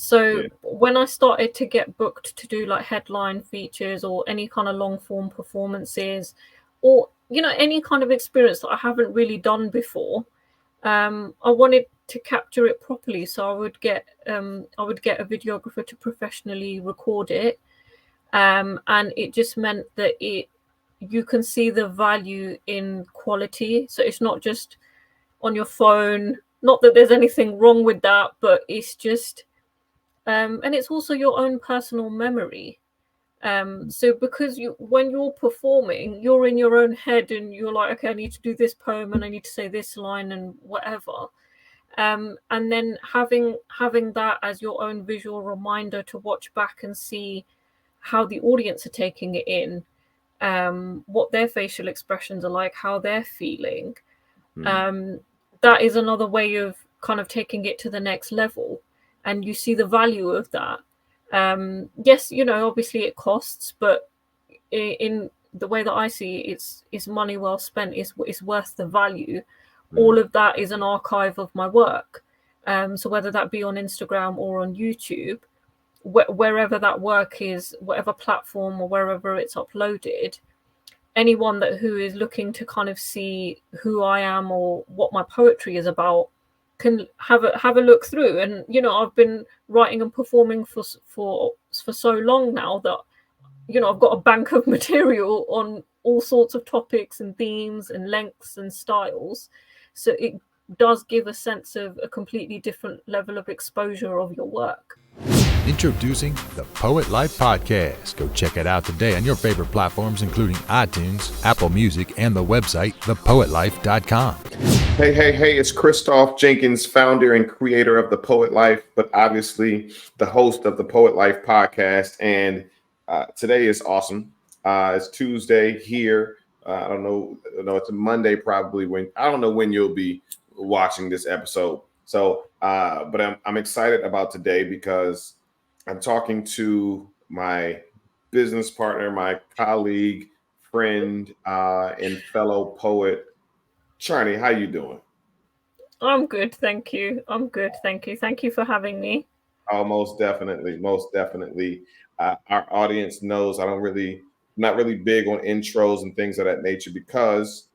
So when I started to get booked to do like headline features or any kind of long form performances, or any kind of experience that I haven't really done before, I wanted to capture it properly. So I would get a videographer to professionally record it, and it just meant that you can see the value in quality. So it's not just on your phone. Not that there's anything wrong with that, but it's just and it's also your own personal memory. So because when you're performing, you're in your own head and you're like, okay, I need to do this poem and I need to say this line and whatever. And then having that as your own visual reminder to watch back and see how the audience are taking it in, what their facial expressions are like, how they're feeling. That is another way of kind of taking it to the next level, and you see the value of that. Yes, obviously it costs, but in the way that I see it, it's money well spent. It's worth the value. All of that is an archive of my work. So whether that be on Instagram or on YouTube, wherever that work is, whatever platform or wherever it's uploaded, anyone who is looking to kind of see who I am or what my poetry is about can have a look through. And I've been writing and performing for so long now that I've got a bank of material on all sorts of topics and themes and lengths and styles. So it does give a sense of a completely different level of exposure of your work. Introducing the Poet Life Podcast. Go check it out today on your favorite platforms, including iTunes, Apple Music, and the website, thepoetlife.com. Hey, it's Christoph Jenkins, founder and creator of The Poet Life, but obviously the host of the Poet Life Podcast. And today is awesome. It's Tuesday here. I don't know, it's a Monday probably I don't know when you'll be watching this episode. So, but I'm excited about today because I'm talking to my business partner, my colleague, friend, and fellow poet, Charney. How you doing? I'm good, thank you. I'm good, thank you. Thank you for having me. Oh, most definitely. Our audience knows I'm not really big on intros and things of that nature because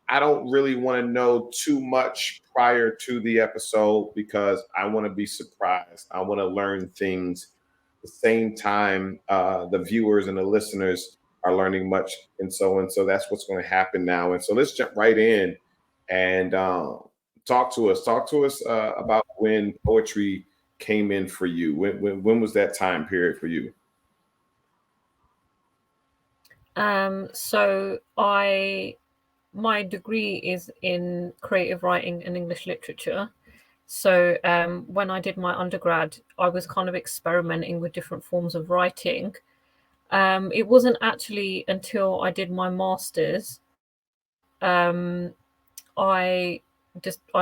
I don't really want to know too much prior to the episode because I want to be surprised. I want to learn things the same time the viewers and the listeners are learning much. And so that's what's going to happen now. And so let's jump right in and talk to us about when poetry came in for you. When was that time period for you? So my degree is in creative writing and English literature. So when I did my undergrad, I was kind of experimenting with different forms of writing. It wasn't actually until I did my master's, I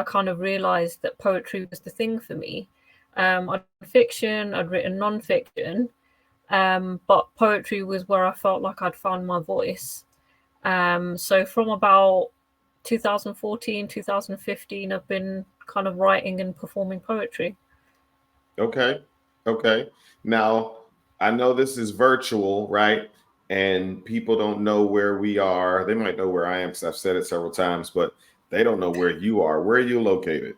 kind of realized that poetry was the thing for me. I'd written fiction, I'd written non-fiction, but poetry was where I felt like I'd found my voice. So from about 2014, 2015, I've been kind of writing and performing poetry. Okay. Now, I know this is virtual, right? And people don't know where we are. They might know where I am because I've said it several times, but they don't know where you are. Where are you located?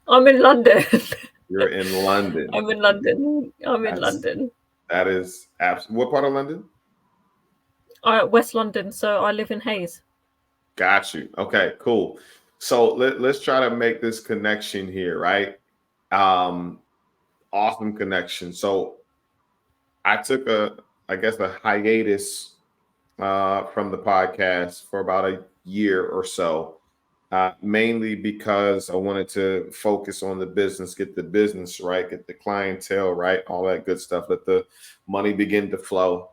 I'm in London. You're in London. I'm in London. That is what part of London? West London. So I live in Hayes. Got you. Okay, cool. So let's try to make this connection here, right? Awesome connection. So I took a hiatus from the podcast for about a year or so, mainly because I wanted to focus on the business, get the business right, get the clientele right, all that good stuff, let the money begin to flow.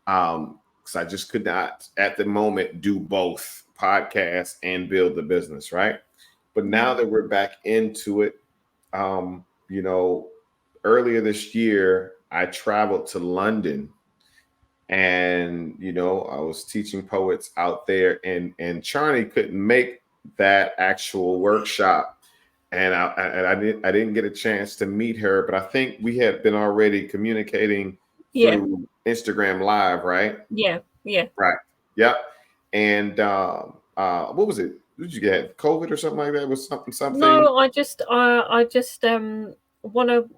Because I just could not at the moment do both podcast and build the business, right? But now that we're back into it, earlier this year, I traveled to London and, I was teaching poets out there and Charney couldn't make that actual workshop. and I didn't get a chance to meet her, but I think we had been already communicating Yeah, through Instagram Live, right? yeah, yeah. Right. Yep. And what was it? Did you get COVID or something like that? Was something? No, I just want to.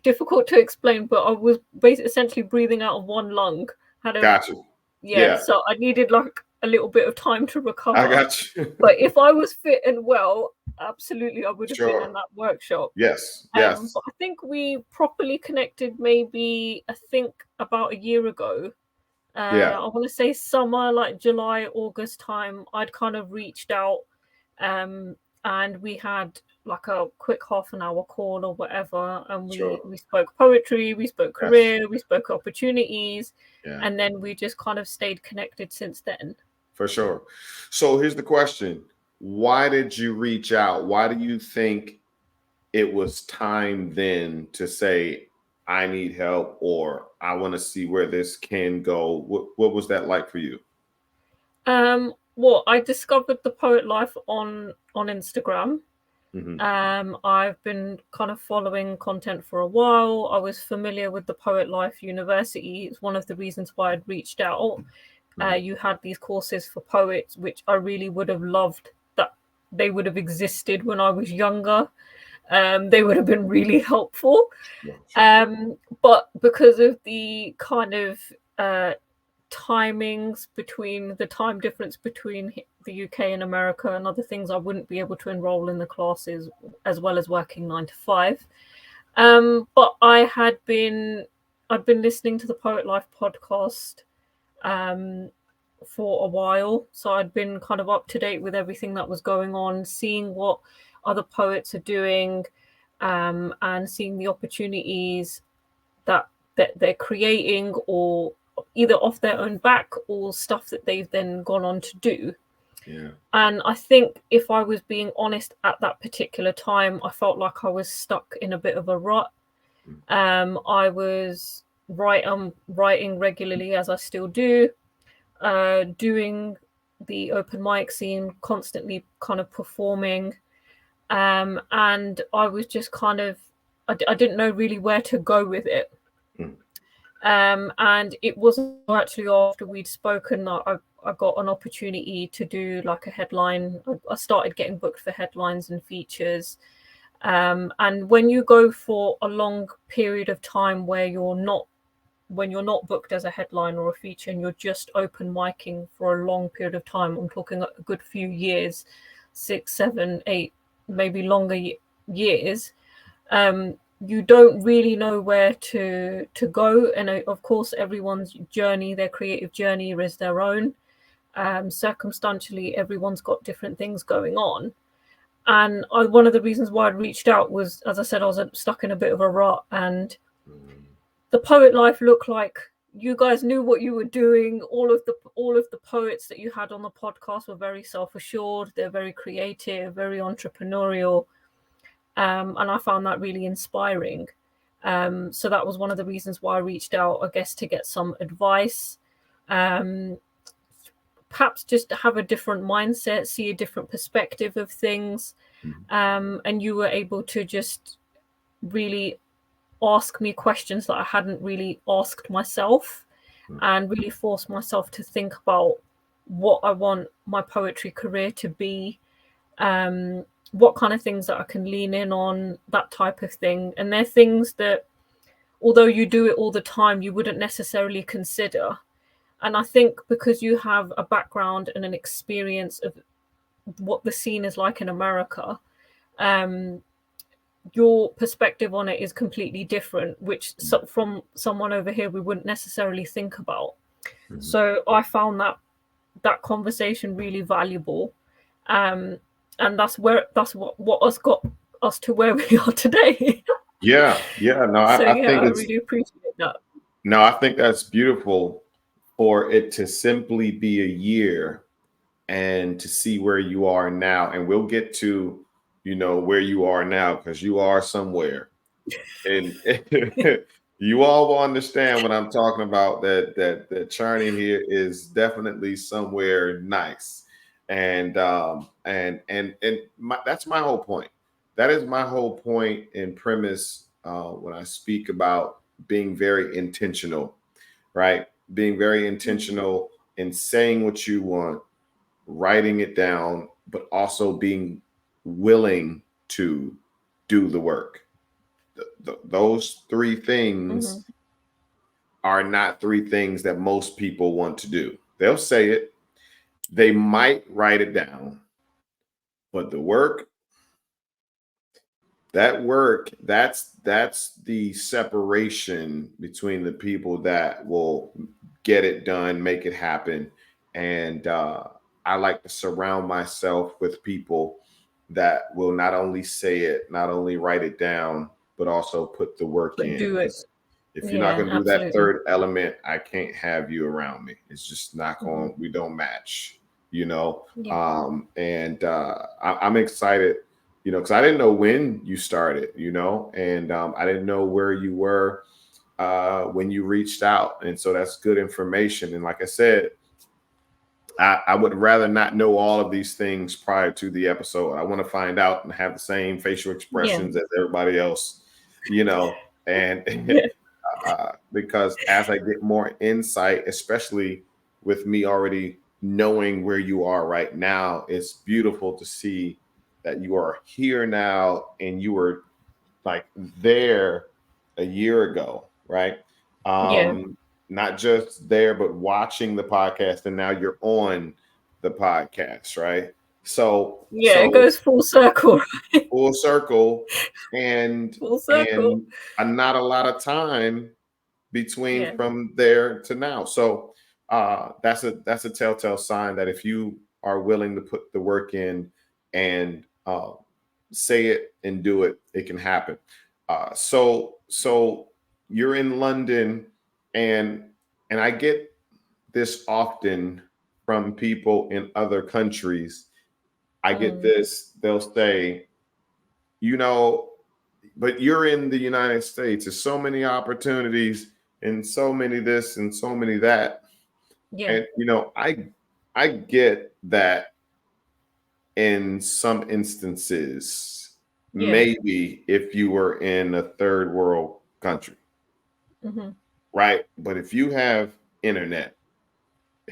Difficult to explain, but I was basically essentially breathing out of one lung. Had a Got you. Yeah, Yeah, so I needed like a little bit of time to I recover. got you. But if I was fit and well, absolutely I would have been in Sure. that workshop. Yes. Yes. But I think we properly connected maybe I think about a year ago. Yeah. I want to say summer, like July, August time. I'd kind of reached out, um, and we had like a quick half an hour call or whatever, and Sure. we spoke poetry, we spoke Yes. career, we spoke opportunities, Yeah. and then we just kind of stayed connected since then. For sure. So here's the question: why did you reach out? Why do you think it was time then to say, I need help, or I want to see where this can go? What was that like for you? Well, I discovered the Poet Life on Instagram. Hmm. I've been kind of following content for a while. I was familiar with the Poet Life University. It's one of the reasons why I'd reached out. Hmm. You had these courses for poets, which I really would have loved that they would have existed when I was younger. They would have been really helpful. Sure, sure. Um, but because of the kind of uh, timings between the time difference between the UK and America and other things, I wouldn't be able to enroll in the classes as well as working 9 to 5. But I'd been listening to the Poet Life podcast um, for a while, so I'd been kind of up to date with everything that was going on, seeing what other poets are doing, and seeing the opportunities that they're creating, or either off their own back or stuff that they've then gone on to do. Yeah. And I think if I was being honest at that particular time, I felt like I was stuck in a bit of a rut. Mm. I was writing regularly as I still do, doing the open mic scene, constantly kind of performing, and I was just kind of I didn't know really where to go with it. Mm. And it wasn't actually after we'd spoken that I got an opportunity to do like a headline. I started getting booked for headlines and features. And when you go for a long period of time where when you're not booked as a headline or a feature and you're just open micing for a long period of time, I'm talking a good few years, 6, 7, 8, maybe longer years, you don't really know where to go. And of course, everyone's journey, their creative journey, is their own. Circumstantially, everyone's got different things going on. And one of the reasons why I reached out was, as I said, I was stuck in a bit of a rut, and Mm. the Poet Life looked like you guys knew what you were doing. All of the poets that you had on the podcast were very self-assured. They're very creative, very entrepreneurial, and I found that really inspiring. So that was one of the reasons why I reached out, I guess, to get some advice. Um, Perhaps just to have a different mindset, see a different perspective of things. Mm. And you were able to just really ask me questions that I hadn't really asked myself, Mm. and really force myself to think about what I want my poetry career to be, what kind of things that I can lean in on, that type of thing. And they're things that, although you do it all the time, you wouldn't necessarily consider. And I think because you have a background and an experience of what the scene is like in America, um, your perspective on it is completely different, which from someone over here we wouldn't necessarily think about. Mhm. So I found that conversation really valuable, um, and that's what us got us to where we are today. Yeah, yeah. No, So I yeah, think I it's really appreciate that. no, I think that's beautiful for it to simply be a year and to see where you are now. And we'll get to, where you are now because you are somewhere. And you all will understand what I'm talking about. That churning here is definitely somewhere nice, and that's my whole point. that is my whole point and premise when I speak about being very intentional, right? Being very intentional in saying what you want, writing it down, but also being willing to do the work. Those three things Hmm. are not three things that most people want to do. They'll say it, they might write it down, but the work, that work, that's the separation between the people that will get it done, make it happen. And I like to surround myself with people that will not only say it, not only write it down, but also put the work But in. do it. Because if you're not Yeah, going to do that absolutely. third element, I can't have you around me. It's just not Hmm. going, we don't match, you know. Yeah. And I'm excited, you know, because I didn't know when you started, you know, and I didn't know where you were when you reached out. And so that's good information. And like I said, I would rather not know all of these things prior to the episode. I want to find out and have the same facial Yeah. expressions as everybody else, you know, and Yeah. because as I get more insight, especially with me already knowing where you are right now, it's beautiful to see that you are here now and you were like there a year ago, right? Yeah. Not just there, but watching the podcast, and now you're on the podcast, right? So, Yeah. It so goes full circle. full circle, and Full circle. and not a lot of time between Yeah. from there to now. So that's a telltale sign that if you are willing to put the work in and say it and do it, it can happen. So you're in London, and I get this often from people in other countries. I get Mm. this, they'll say, you know, but you're in the United States. There's so many opportunities and so many this and so many that. Yeah. And you know, I get that in some instances, Yeah. maybe if you were in a third world country, Hmm. right? But if you have internet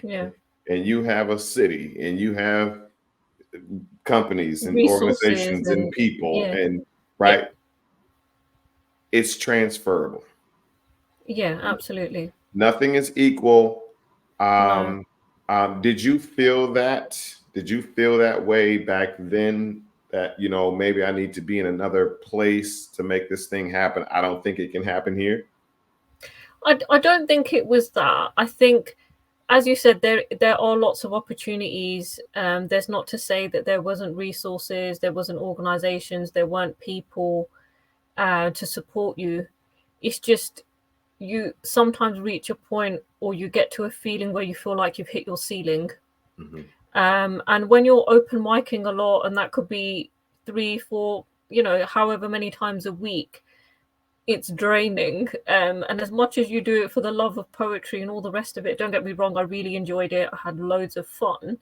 Yeah. and you have a city and you have companies and Resources organizations and and people yeah. and Yeah. right, it's transferable. Yeah. Absolutely. Nothing is equal. No. Um, did you feel that? Did you feel that way back then? That you know maybe I need to be in another place to make this thing happen. I don't think it can happen here. I don't think it was that. I think, as you said, there are lots of opportunities. There's not to say that there wasn't resources, there wasn't organizations, there weren't people to support you. It's just you sometimes reach a point or you get to a feeling where you feel like you've hit your ceiling. Mhm. And when you're open micing a lot, and that could be three, four, however many times a week, it's draining. And as much as you do it for the love of poetry and all the rest of it, don't get me wrong, I really enjoyed it. I had loads of fun.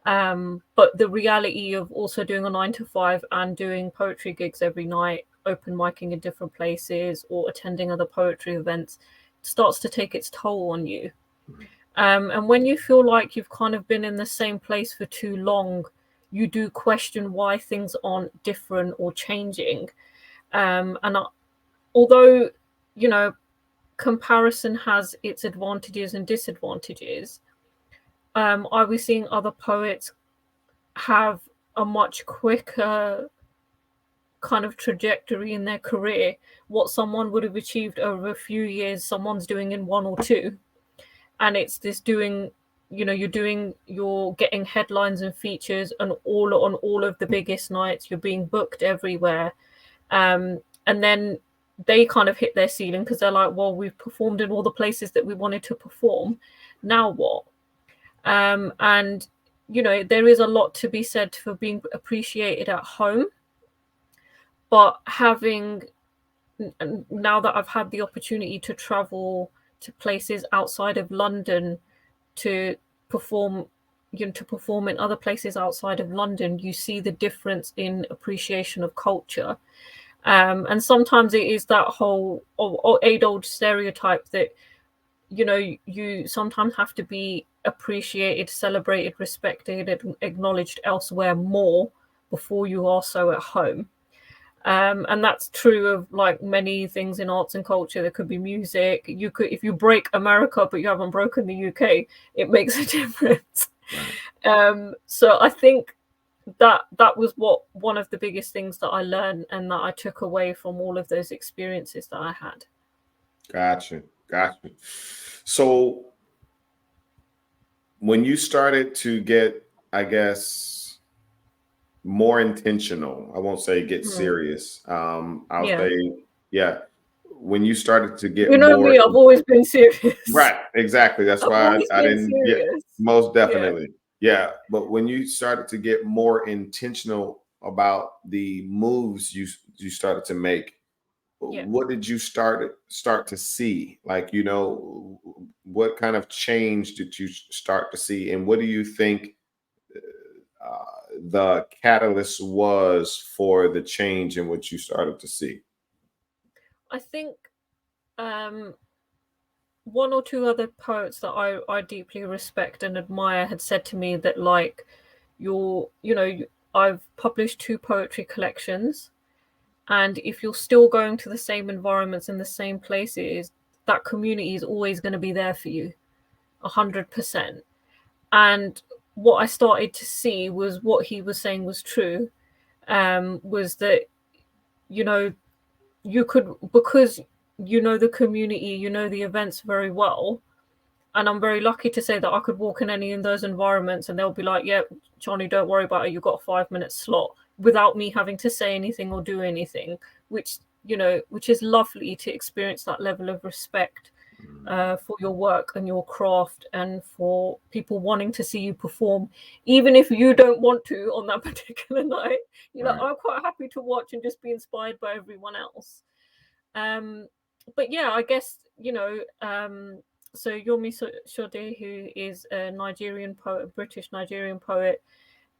But the reality of also doing a 9 to 5 and doing poetry gigs every night, open micing in different places or attending other poetry events starts to take its toll on you. And when you feel like you've kind of been in the same place for too long, you do question why things aren't different or changing. And although, you know, comparison has its advantages and disadvantages, I was seeing other poets have a much quicker kind of trajectory in their career. What someone would have achieved over a few years, someone's doing in 1 or 2. And it's this doing, you're getting headlines and features and all on all of the biggest nights, you're being booked everywhere. And then they kind of hit their ceiling because they're like, well, we've performed in all the places that we wanted to perform. Now what? And there is a lot to be said for being appreciated at home, but having now that I've had the opportunity to travel to places outside of London to perform to perform in other places outside of London, you see the difference in appreciation of culture. And sometimes it is that whole age-old stereotype that you sometimes have to be appreciated, celebrated, respected, and acknowledged elsewhere more before you are so at home. And that's true of like many things in arts and culture. There could be music. You could, if you break America but you haven't broken the UK, it makes a difference. Right. So I think that was one of the biggest things that I learned and that I took away from all of those experiences that I had. Gotcha. So when you started to get, I guess, more intentional, I won't say get serious. I'll Yeah. say, yeah, when you started to get You know more, me, I've always been serious. right, exactly. That's I've why always I been didn't, yeah, serious. most Yeah. definitely. Yeah. But when you started to get more intentional about the moves you started to make, Yeah. what did you start to see? Like, what kind of change did you start to see, and what do you think the catalyst was for the change in what you started to see? I think one or two other poets that I deeply respect and admire had said to me that like I've published 2 poetry collections, and if you're still going to the same environments in the same places, that community is always going to be there for you 100%. And what I started to see was what he was saying was true, was that you know you could, because the community, the events very well. And I'm very lucky to say that I could walk in any of those environments and they'll be like, yeah, Johnny, don't worry about it, you've got a 5-minute slot, without me having to say anything or do anything, which which is lovely to experience that level of respect for your work and your craft, and for people wanting to see you perform, even if you don't want to on that particular night. Right. I'm quite happy to watch and just be inspired by everyone else. Um, but yeah, I guess so Yomi Sode, who is a Nigerian poet, a British Nigerian poet,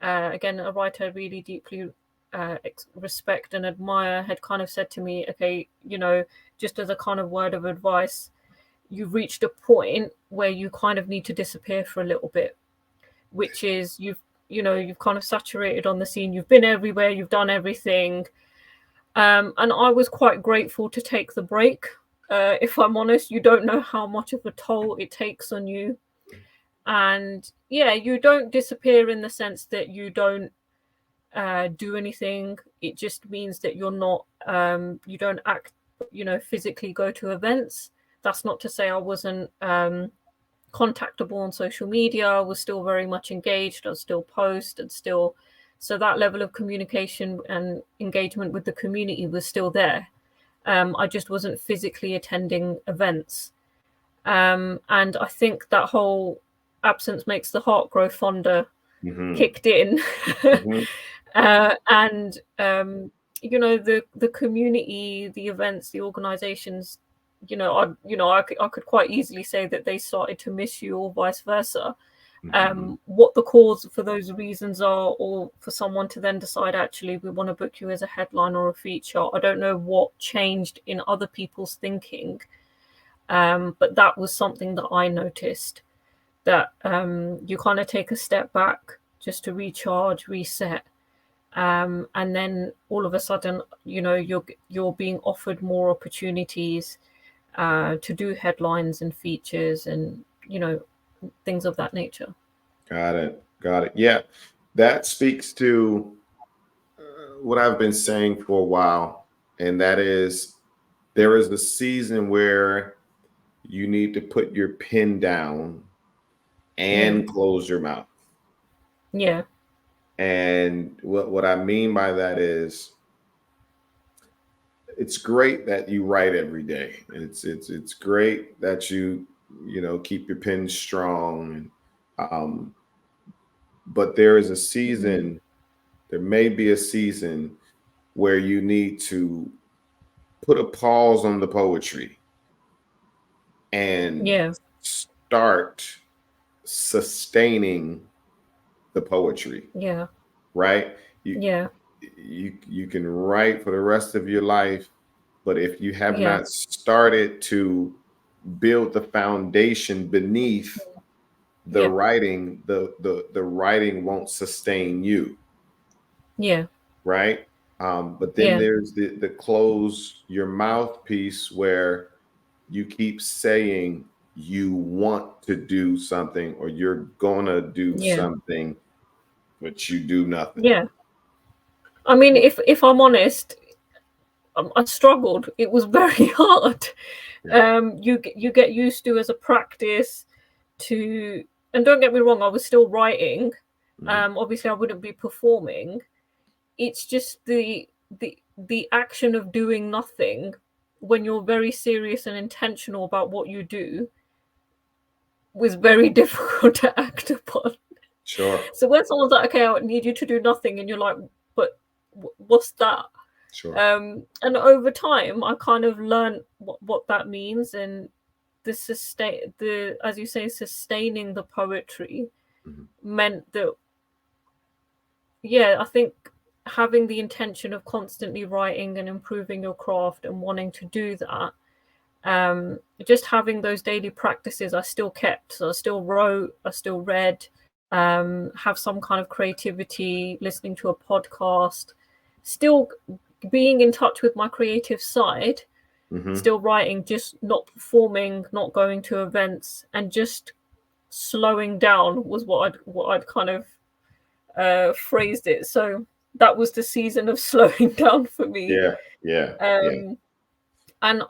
again a writer I really deeply respect and admire, had kind of said to me, okay, just as a kind of word of advice, you've reached a point where you kind of need to disappear for a little bit, which is you've kind of saturated on the scene, you've been everywhere, you've done everything. And I was quite grateful to take the break. If I'm honest, you don't know how much of a toll it takes on you. And yeah, you don't disappear in the sense that you don't do anything. It just means that you're not, you don't act, physically go to events. That's not to say I wasn't contactable on social media. I was still very much engaged. I was still post and still, so that level of communication and engagement with the community was still there. I just wasn't physically attending events. And I think that whole absence makes the heart grow fonder Mm-hmm. kicked in. Mm-hmm. And the community, the events, the organizations, I could quite easily say that they started to miss you, or vice versa. Mm-hmm. What the cause for those reasons are, or for someone to then decide, actually, we want to book you as a headline or a feature, I don't know what changed in other people's thinking. But that was something that I noticed, that you kind of take a step back just to recharge, reset, and then all of a sudden, you're being offered more opportunities to do headlines and features and things of that nature. Got it. Got it. Yeah. That speaks to what I've been saying for a while, and that is there is a season where you need to put your pen down Yeah, and close your mouth. yeah, And what I mean by that is it's great that you write every day. It's great that you keep your pen strong. Um, but there is a mhm, season, there may be a season where you need to put a pause on the poetry and yeah, start sustaining the poetry, Yeah. right? You Yeah. you can write for the rest of your life, but if you have Yeah. not started to build the foundation beneath the Yeah. writing, the writing won't sustain you, Yeah. right? But then Yeah. there's the close your mouth piece where you keep saying you want to do something or you're gonna do Yeah. something, but you do nothing. Yeah. I mean, if I'm honest, I struggled. It was very hard. Yeah. You get used to as a practice to, and don't get me wrong, I was still writing. Mhm. Obviously, I wouldn't be performing. It's just the action of doing nothing when you're very serious and intentional about what you do was very difficult to act upon. Sure. So when someone's like, "Okay, I need you to do nothing," and you're like, "But what's that?" Sure. And over time, I kind of learned what that means, and the as you say, sustaining the poetry Mhm. meant that, yeah, I think having the intention of constantly writing and improving your craft and wanting to do that, just having those daily practices I still kept. So I still wrote, I still read, have some kind of creativity, listening to a podcast, still being in touch with my creative side, Mhm. still writing, just not performing, not going to events, and just slowing down was what I'd kind of phrased it. So that was the season of slowing down for me. Yeah. Yeah. Yeah. Um, and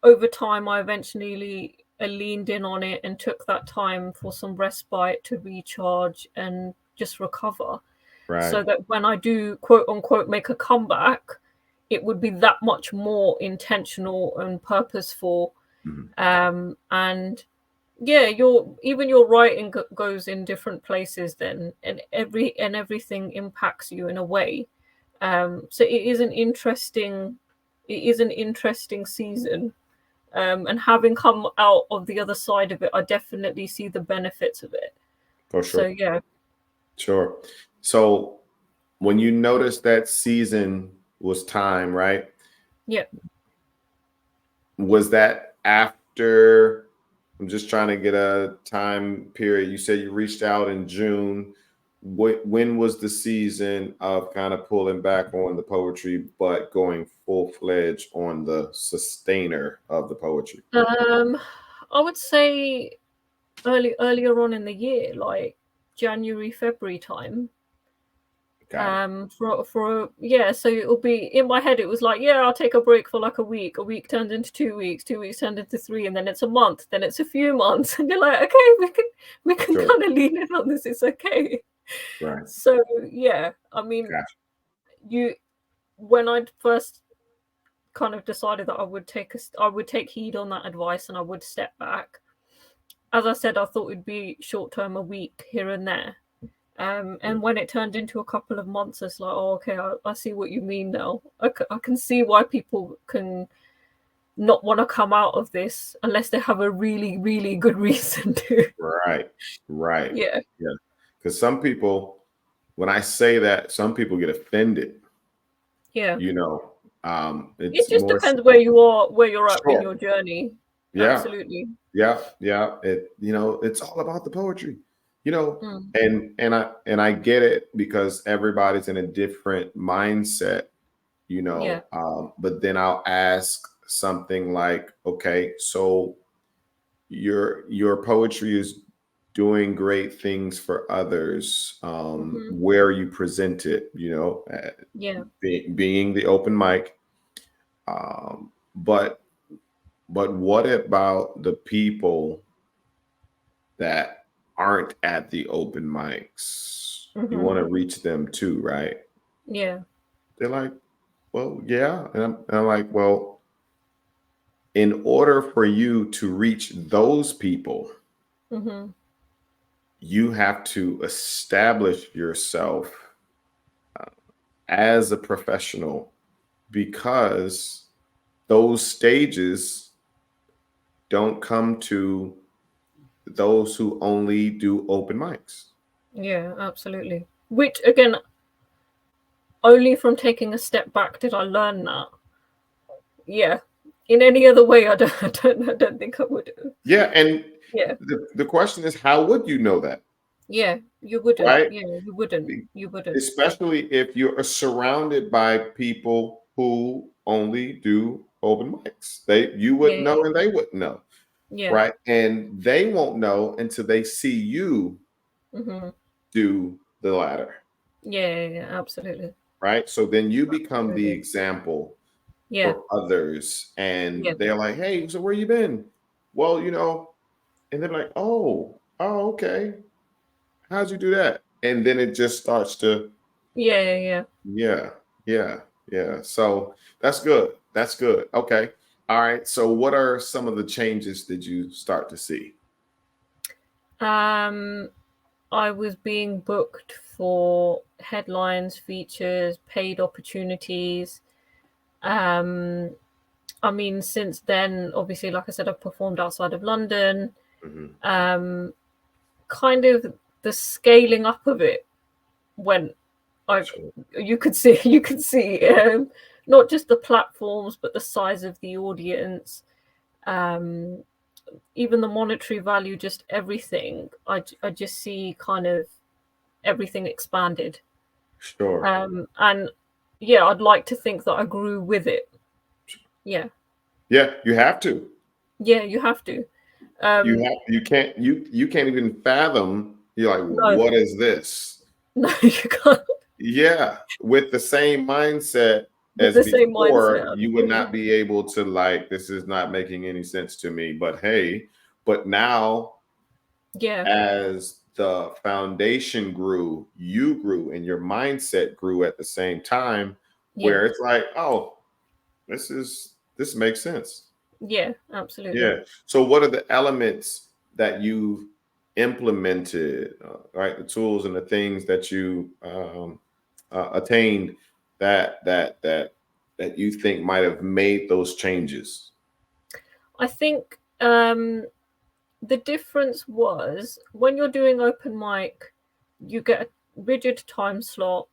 over time, I eventually leaned in on it and took that time for some respite to recharge and just recover, Right. so that when I do quote unquote make a comeback, it would be that much more intentional and purposeful. Mhm. And yeah, your writing goes in different places then, and everything impacts you in a way. So it is an interesting season. And having come out of the other side of it, I definitely see the benefits of it. For So sure. yeah. Sure. So when you noticed that season was time, right? Yeah. Was that after? I'm just trying to get a time period. You said you reached out in June. When was the season of kind of pulling back on the poetry, but going full fledged on the sustainer of the poetry? um I would say earlier on in the year, like January, February time. Got it. For yeah, so it'll be in my head. It was like, yeah, I'll take a break for like a week. A week turned into 2 weeks. 2 weeks turned into three, and then it's a month. Then it's a few months, and you're like, okay, we can Sure. kind of lean in on this. It's okay. Right. So yeah, I mean, Gotcha. you when I first kind of decided that I would take heed on that advice and I would step back. As I said, I thought it'd be short term, a week here and there. Yeah. And when it turned into a couple of months, it's like, oh, okay, I see what you mean now. I can see why people can not want to come out of this unless they have a really, really good reason to. Right. Right. Yeah, Yeah. Because some people, when I say that, some people get offended. yeah. You know, It it's just more depends where you are, where you're at in sure. your journey. Yeah. Absolutely. Yeah, yeah. It's all about the poetry, Mm, and I get it because everybody's in a different mindset, yeah. but then I'll ask something like, okay, so your poetry is doing great things for others, Hmm. where you present it, Yeah. being the open mic, but what about the people that aren't at the open mics? You Hmm. want to reach them too, right? Yeah. They're like, well, yeah. And I'm like, well, in order for you to reach those people, Hmm. you have to establish yourself as a professional because those stages don't come to those who only do open mics. Yeah, absolutely. Which again, only from taking a step back did I learn that. Yeah. In any other way, I don't think I would have. Yeah, and Yeah. the question is, how would you know that, Yeah. You wouldn't. right? Yeah, you wouldn't. You wouldn't. Especially if you're surrounded by people who only do open mics. You Yeah. wouldn't know and they wouldn't know, Yeah. right? And they won't know until they see you Mm-hmm. do the latter, Yeah. Absolutely. right? So then you become the Absolutely. example Yeah. for others, and Yeah. they're like, "Hey, so where you been?" Well, and they're like, "Oh, okay. How'd you do that?" And then it just starts to, Yeah. yeah, yeah, yeah. So that's good. That's good. Okay. All right. So what are some of the changes that you start to see? I was being booked for headlines, features, paid opportunities. Um, I mean, since then, obviously, like I said, I've performed outside of London. Mhm. Um, kind of the scaling up of it went. I Sure. you could see you could see not just the platforms, but the size of the audience. Um, Even the monetary value, just everything. I just see kind of everything expanded. Sure. And yeah, I'd like to think that I grew with it. Yeah, Yeah, you have to. yeah, you have to. You Um, have you can't even fathom. You're like, no, what is this? no, you can't. Yeah, with the same mindset With as the same before, mindset, you would absolutely. not be able to, like, this is not making any sense to me. But hey, but now Yeah, as the foundation grew, you grew and your mindset grew at the same time, yeah, where it's like, oh, this makes sense. yeah, absolutely. Yeah. So, what are the elements that you've implemented, right? The tools and the things that you attained that you think might have made those changes? I think the difference was when you're doing open mic, you get a rigid time slot,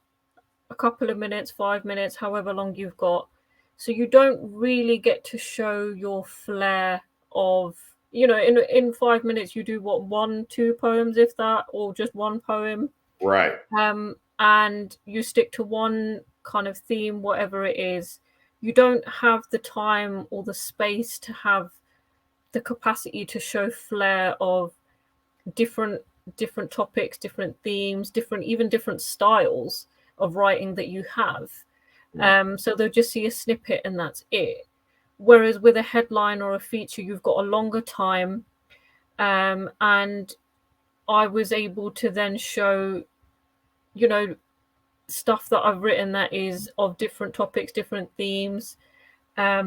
a couple of minutes, 5 minutes, however long you've got. So you don't really get to show your flair of, in 5 minutes you do what, one, two poems, if that, or just one poem. Right. And you stick to one kind of theme, whatever it is. You don't have the time or the space to have the capacity to show flair of different different topics, different themes, different styles of writing that you have. Mm. So they'll just see a snippet and that's it. Whereas with a headline or a feature, you've got a longer time, and I was able to then show, you know, stuff that I've written that is of different topics, different themes,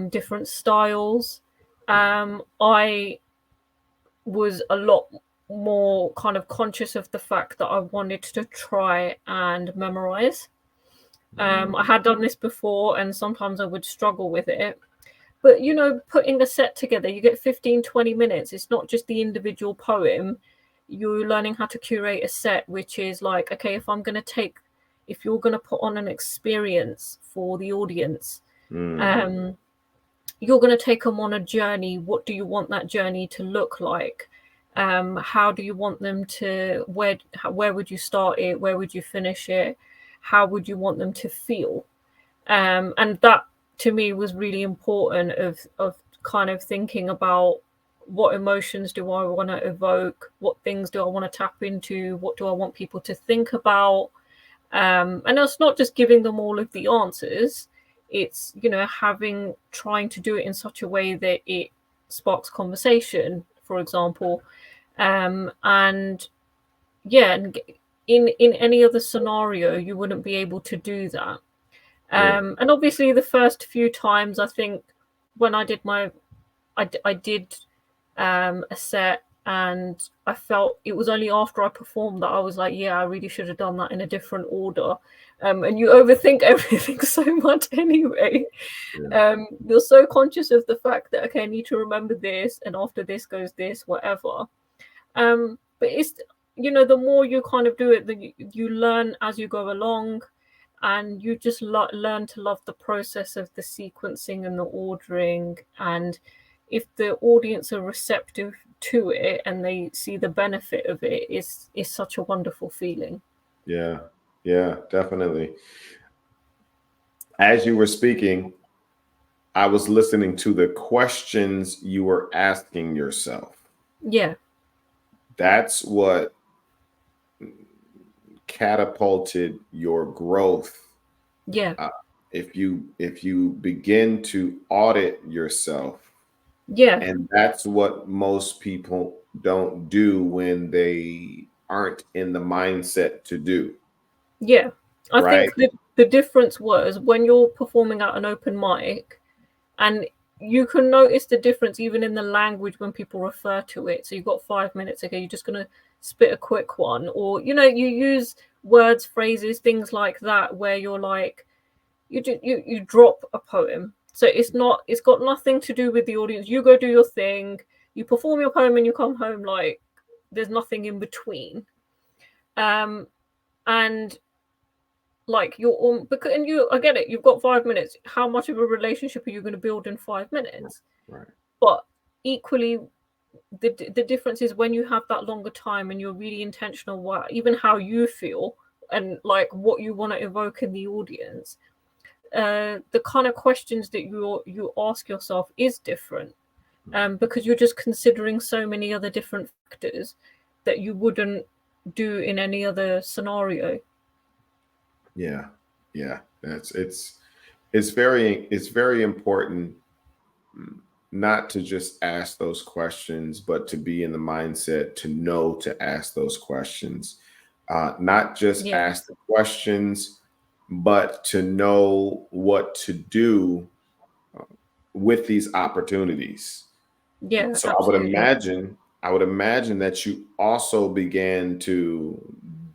different styles. I was a lot more kind of conscious of the fact that I wanted to try and memorize. I Mm. had done this before and sometimes I would struggle with it. But, putting a set together, you get 15, 20 minutes. It's not just the individual poem. You're learning how to curate a set, which is like, okay, if you're going to put on an experience for the audience, Mm. um, you're going to take them on a journey. What do you want that journey to look like? How do you want them to, where would you start it? Where would you finish it? How would you want them to feel? And that to me was really important of kind of thinking about what emotions do I want to evoke, what things do I want to tap into, what do I want people to think about. And it's not just giving them all of the answers, it's trying to do it in such a way that it sparks conversation, for example. And yeah, and in any other scenario you wouldn't be able to do that. Yeah. And obviously, the first few times, I think when I did a set, and I felt it was only after I performed that I was like, yeah, I really should have done that in a different order. And you overthink everything so much anyway. Yeah. You're so conscious of the fact that, okay, I need to remember this, and after this goes this, whatever. But the more you kind of do it, you learn as you go along, and you just learn to love the process of the sequencing and the ordering. And if the audience are receptive to it and they see the benefit of it, is such a wonderful feeling. Yeah. Yeah, definitely. As you were speaking, I was listening to the questions you were asking yourself. Yeah, That's what catapulted your growth. yeah, Uh, if you begin to audit yourself, yeah, and that's what most people don't do when they aren't in the mindset to do, yeah. I right? think that the difference was when you're performing at an open mic, and you can notice the difference even in the language when people refer to it. So you've got 5 minutes, okay, you're just going to spit a quick one, or you use words, phrases, things like that, where you're like, you drop a poem. So it's got nothing to do with the audience. You go do your thing, you perform your poem, and you come home. Like, there's nothing in between. And like, you're all, because, and I get it, you've got 5 minutes. How much of a relationship are you going to build in 5 minutes? Right. But equally, the difference is when you have that longer time and you're really intentional about even how you feel and like what you want to evoke in the audience. The kind of questions that you ask yourself is different, because you're just considering so many other different factors that you wouldn't do in any other scenario. Yeah. Yeah. It's very important, mm, not to just ask those questions, but to be in the mindset to know to ask those questions. Not just Yeah, ask the questions, but to know what to do uh, with these opportunities. yeah, So absolutely. I would imagine that you also began to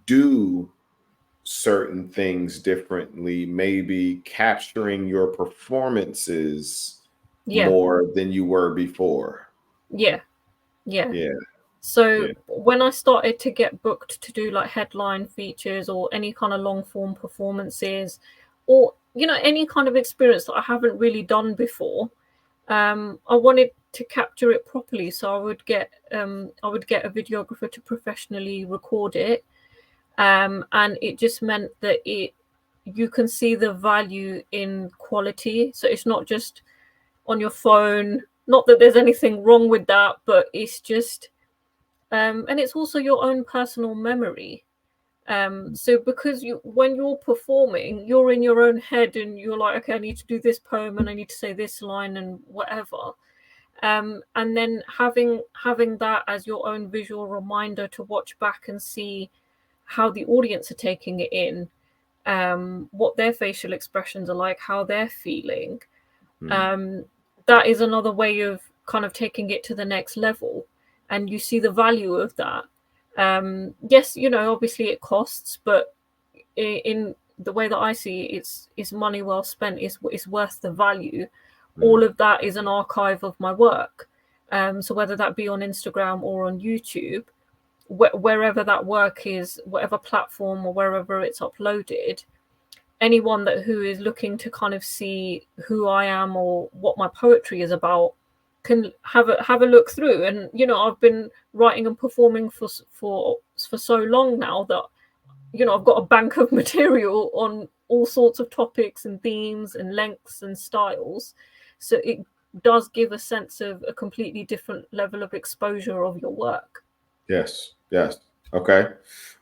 do certain things differently, maybe capturing your performances Yeah, more than you were before. yeah, yeah. Yeah, So yeah. when I started to get booked to do like headline features or any kind of long form performances, or any kind of experience that I haven't really done before, I wanted to capture it properly. So I would get a videographer to professionally record it, and it just meant that you can see the value in quality. So it's not just on your phone. Not that there's anything wrong with that, but it's just and it's also your own personal memory. So because when you're performing, you're in your own head and you're like, okay, I need to do this poem and I need to say this line and whatever. And then having that as your own visual reminder to watch back and see how the audience are taking it in, what their facial expressions are like, how they're feeling. Mm, um, that is another way of kind of taking it to the next level, and you see the value of that. Yes, obviously it costs, but in the way that I see it, it's money well spent. It's worth the value. All mm, of that is an archive of my work. So whether that be on Instagram or on YouTube, wherever that work is, whatever platform or wherever it's uploaded, anyone who is looking to kind of see who I am or what my poetry is about can have a look through. And I've been writing and performing for so long now that I've got a bank of material on all sorts of topics and themes and lengths and styles. So it does give a sense of a completely different level of exposure of your work. yes, yes. Okay.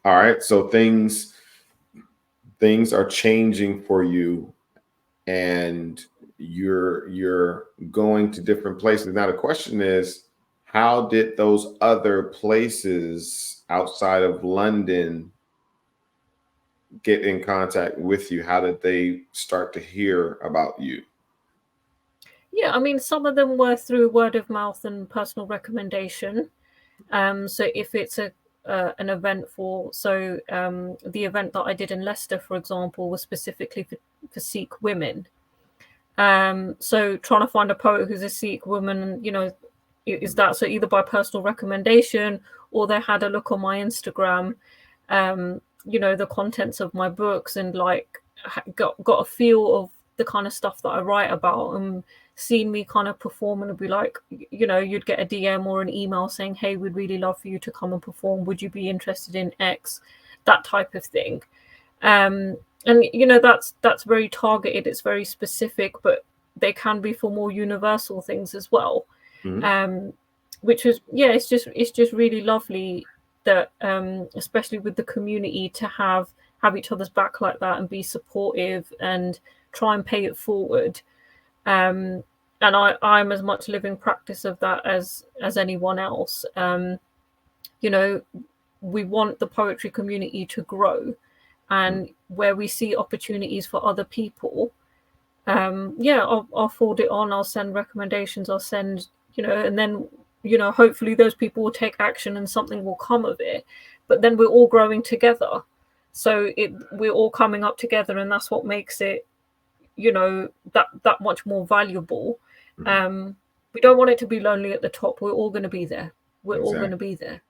All right. So things are changing for you, and you're going to different places. Now the question is, how did those other places outside of London get in contact with you? How did they start to hear about you? Yeah, I mean, some of them were through word of mouth and personal recommendation. So if it's an event the event that I did in Leicester, for example, was specifically for Sikh women. So trying to find a poet who's a Sikh woman, is that. So either by personal recommendation, or they had a look on my Instagram, the contents of my books, and like got a feel of the kind of stuff that I write about, and seen me kind of perform, and be like, you'd get a DM or an email saying, hey, we'd really love for you to come and perform. Would you be interested in X? That type of thing. And that's very targeted. It's very specific, but they can be for more universal things as well. Which is, it's just really lovely that, especially with the community, to have each other's back like that, and be supportive and try and pay it forward. And I'm as much living practice of that as anyone else. We want the poetry community to grow, and where we see opportunities for other people, I'll forward it on. I'll send recommendations. I'll send, and then, hopefully those people will take action and something will come of it. But then we're all growing together. So we're all coming up together, and that's what makes it, that much more valuable. We don't want it to be lonely at the top. We're all going to be there. We're all going to be there.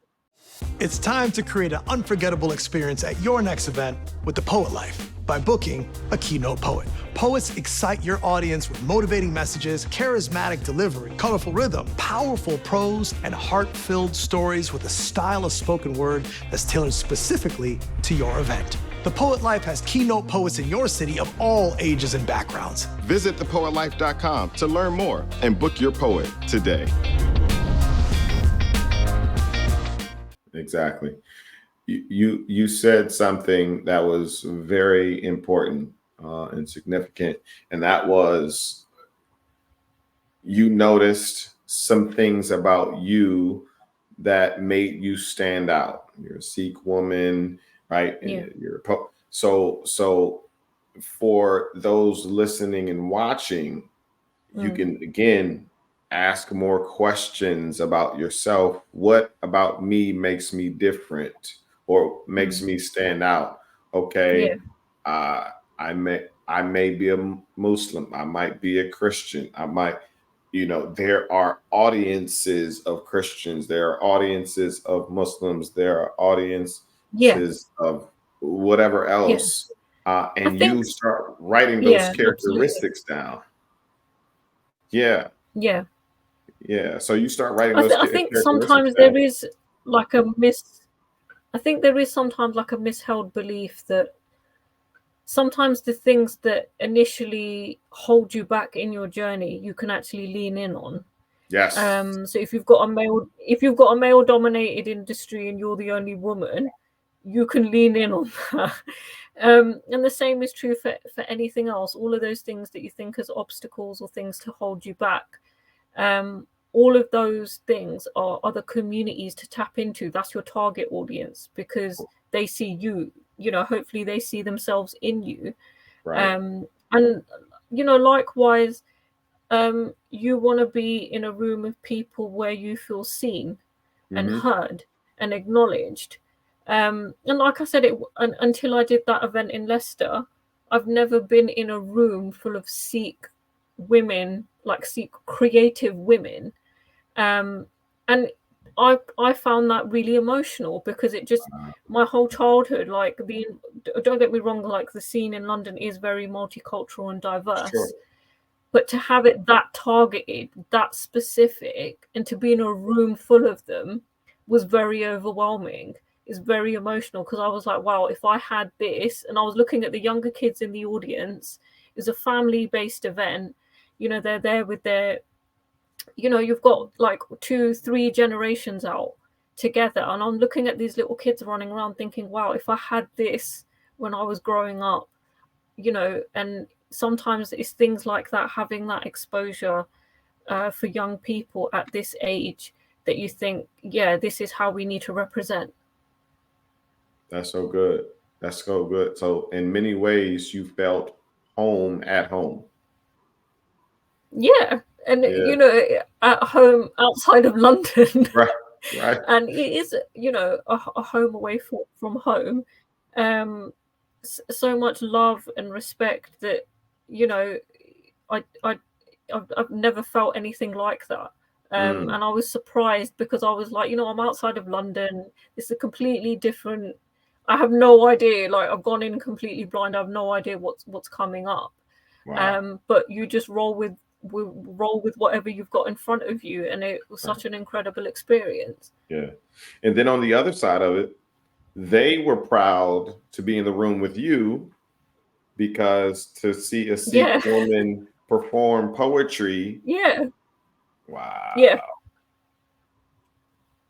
It's time to create an unforgettable experience at your next event with The Poet Life by booking a keynote poet. Poets excite your audience with motivating messages, charismatic delivery, colorful rhythm, powerful prose, and heart-filled stories with a style of spoken word that's tailored specifically to your event. The Poet Life has keynote poets in your city of all ages and backgrounds. Visit thepoetlife.com to learn more and book your poet today. Exactly. You said something that was very important and significant, and that was, you noticed some things about you that made you stand out. You're a Sikh woman, right? And you're a so for those listening and watching, you can again ask more questions about yourself. What about me makes me different or makes me stand out? Okay, I may be a Muslim, I might be a Christian, I might, there are audiences of Christians, there are audiences of Muslims, there are audiences of whatever else. And you start writing those characteristics down. So you start writing those. I think sometimes there is like a misheld belief that sometimes the things that initially hold you back in your journey, you can actually lean in on. Yes. So if you've got a male dominated industry and you're the only woman, you can lean in on that. And the same is true for anything else. All of those things that you think as obstacles or things to hold you back, all of those things are other communities to tap into. That's your target audience, because they see you, hopefully they see themselves in you. And likewise, you want to be in a room of people where you feel seen and heard and acknowledged. And like I said, until I did that event in Leicester, I've never been in a room full of Sikh women, like Sikh creative women. And I found that really emotional, because it just, my whole childhood, like don't get me wrong, like the scene in London is very multicultural and diverse, but to have it that targeted, that specific, and to be in a room full of them was very overwhelming. It's very emotional, because I was like, wow, if I had this, and I was looking at the younger kids in the audience. It was a family-based event. They're there with their, you've got like 2-3 generations out together. And I'm looking at these little kids running around thinking, wow, if I had this when I was growing up, and sometimes it's things like that, having that exposure for young people at this age, that you think, this is how we need to represent. That's so good. That's so good. So in many ways, you felt home at home. Yeah. And, at home outside of London. Right. And it is, a home away from home. So much love and respect that, I've never felt anything like that. And I was surprised because I was like, I'm outside of London. It's a completely different. I have no idea. Like, I've gone in completely blind. I have no idea what's coming up. Wow. But you just roll with whatever you've got in front of you, and it was such an incredible experience. Yeah. And then on the other side of it, they were proud to be in the room with you because to see a Sikh Yeah, woman perform poetry. yeah, yeah. Wow.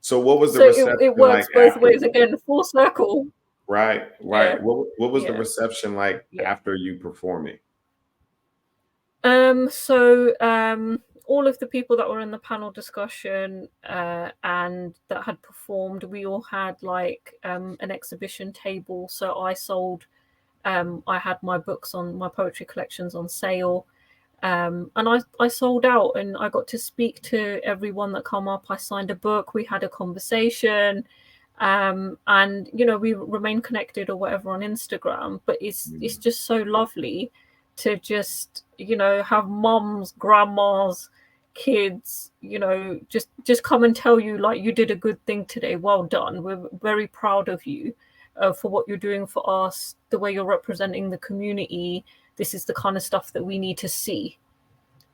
So what was the So it reception like works both ways afterward? again, full circle. Right, Yeah, right. What was the yeah, reception like yeah. after you performing? So all of the people that were in the panel discussion and that had performed, we all had like an exhibition table. So I had my books on my poetry collections on sale. And I sold out and I got to speak to everyone that come up. I signed a book, we had a conversation, and we remain connected or whatever on Instagram. But it's just so lovely to just have mums, grandmas, kids, just come and tell you like you did a good thing today, well done, we're very proud of you for what you're doing for us, the way you're representing the community. This is the kind of stuff that we need to see.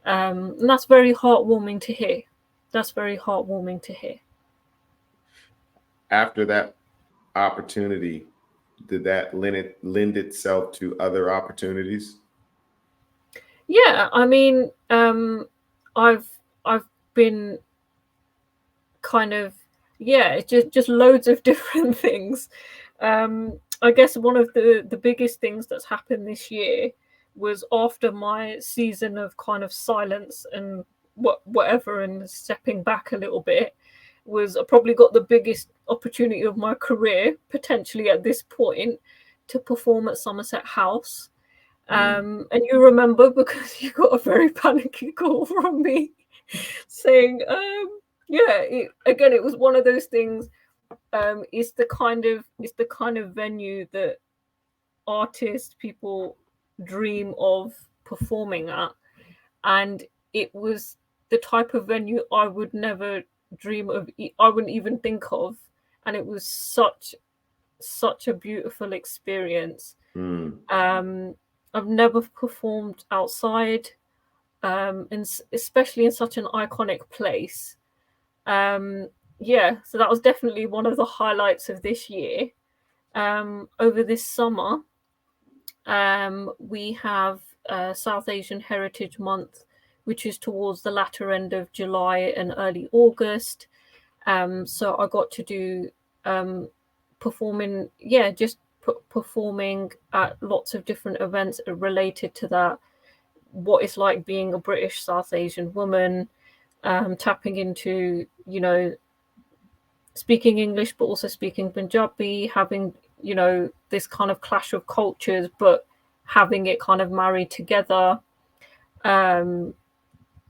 And that's very heartwarming to hear. That's very heartwarming to hear. After that opportunity, did that lend itself to other opportunities? Yeah, I mean, I've been kind of, yeah, just loads of different things. I guess one of the biggest things that's happened this year was after my season of kind of silence and whatever and stepping back a little bit, was I probably got the biggest opportunity of my career potentially at this point to perform at Somerset House. And you remember because you got a very panicky call from me saying, yeah, it was one of those things. It's the kind of venue that artists, people dream of performing at, and it was the type of venue I would never dream of. I wouldn't even think of, and it was such a beautiful experience. I've never performed outside, and especially in such an iconic place. Yeah, so that was definitely one of the highlights of this year. Over this summer, we have South Asian Heritage Month, which is towards the latter end of July and early August. So I got to do performing at lots of different events related to that, what it's like being a British South Asian woman, tapping into, speaking English, but also speaking Punjabi, having, this kind of clash of cultures, but having it kind of married together.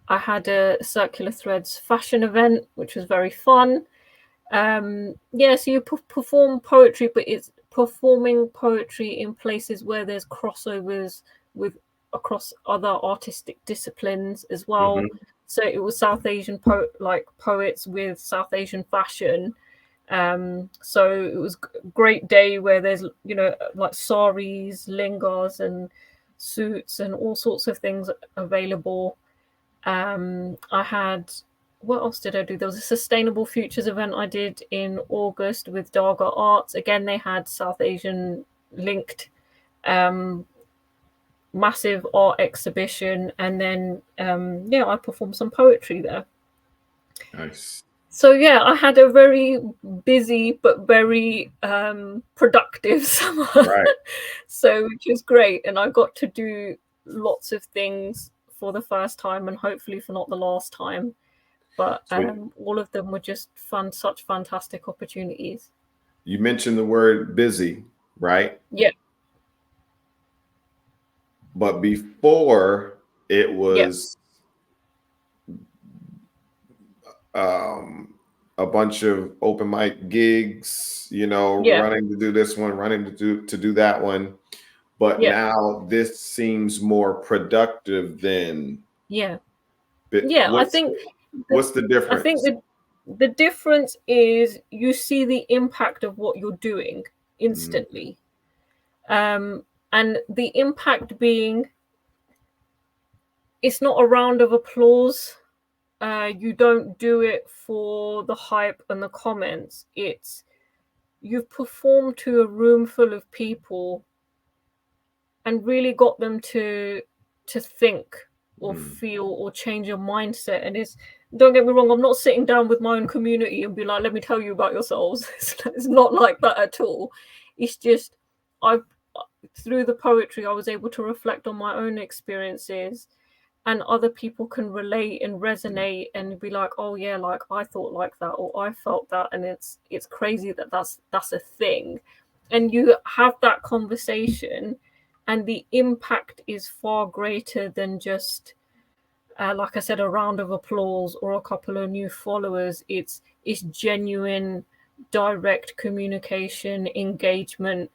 I had a Circular Threads fashion event, which was very fun. So you perform poetry, but it's performing poetry in places where there's crossovers with across other artistic disciplines as well. So it was South Asian poets with South Asian fashion. So it was a great day where there's like saris, lingas, and suits and all sorts of things available. I had, what else did I do? There was a Sustainable Futures event I did in August with Darga Arts. Again, they had South Asian linked massive art exhibition, and then I performed some poetry there. Nice. So yeah, I had a very busy but very productive summer. Right. So which was great, and I got to do lots of things for the first time, and hopefully for not the last time. But all of them were just such fantastic opportunities. You mentioned the word busy, right? Yeah. But before it was a bunch of open mic gigs, running to do this one, running to do that one. But now this seems more productive than. Yeah. But Yeah, I think What's the I think difference? the difference is you see the impact of what you're doing Mm, instantly. And the impact being, it's not a round of applause. You don't do it for the hype and the comments. It's you've performed to a room full of people and really got them to think or mm, feel or change your mindset. And it's, don't get me wrong, I'm not sitting down with my own community and be like, let me tell you about yourselves. It's not like that at all. It's just I've through the poetry I was able to reflect on my own experiences, and other people can relate and mm. resonate and be like, oh yeah, like I thought like that, or I felt that. And it's crazy that that's a thing. And you have that conversation, and the impact is far greater than just like I said, a round of applause or a couple of new followers. It's genuine direct communication, engagement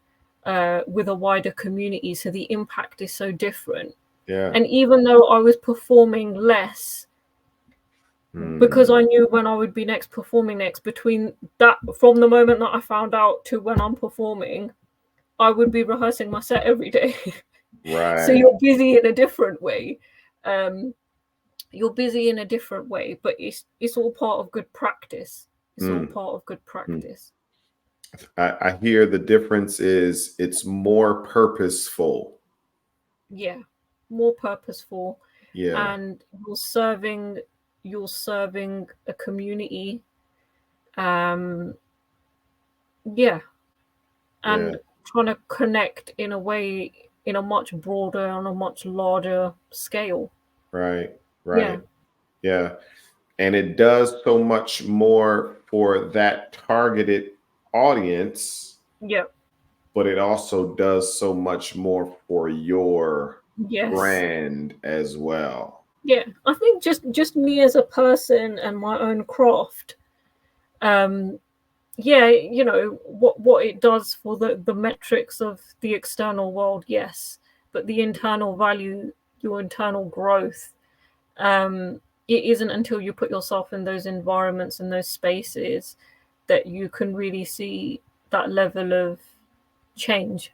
with a wider community, so the impact is so different. Yeah. And even though I was performing less, because Mm, I knew when I would be next performing next, between that, from the moment that I found out to when I'm performing, I would be rehearsing my set every day. So right. you're busy in a different way. Um, you're busy in a different way, but it's all part of good practice. It's all Mm, part of good mm. practice. I hear the difference is it's more purposeful. Yeah, more purposeful, Yeah. and you're serving a community. Um, yeah, Yeah. and trying to connect in a way, in a much broader, on a much larger scale. Right. Yeah, Right. Yeah. And it does so much more for that targeted audience, yeah, but it also does so much more for your yes, brand as well. yeah. I think just me as a person and my own craft. Um, yeah, what it does for the metrics of the external world, yes, but the internal value, your internal growth, um, it isn't until you put yourself in those environments and those spaces that you can really see that level of change.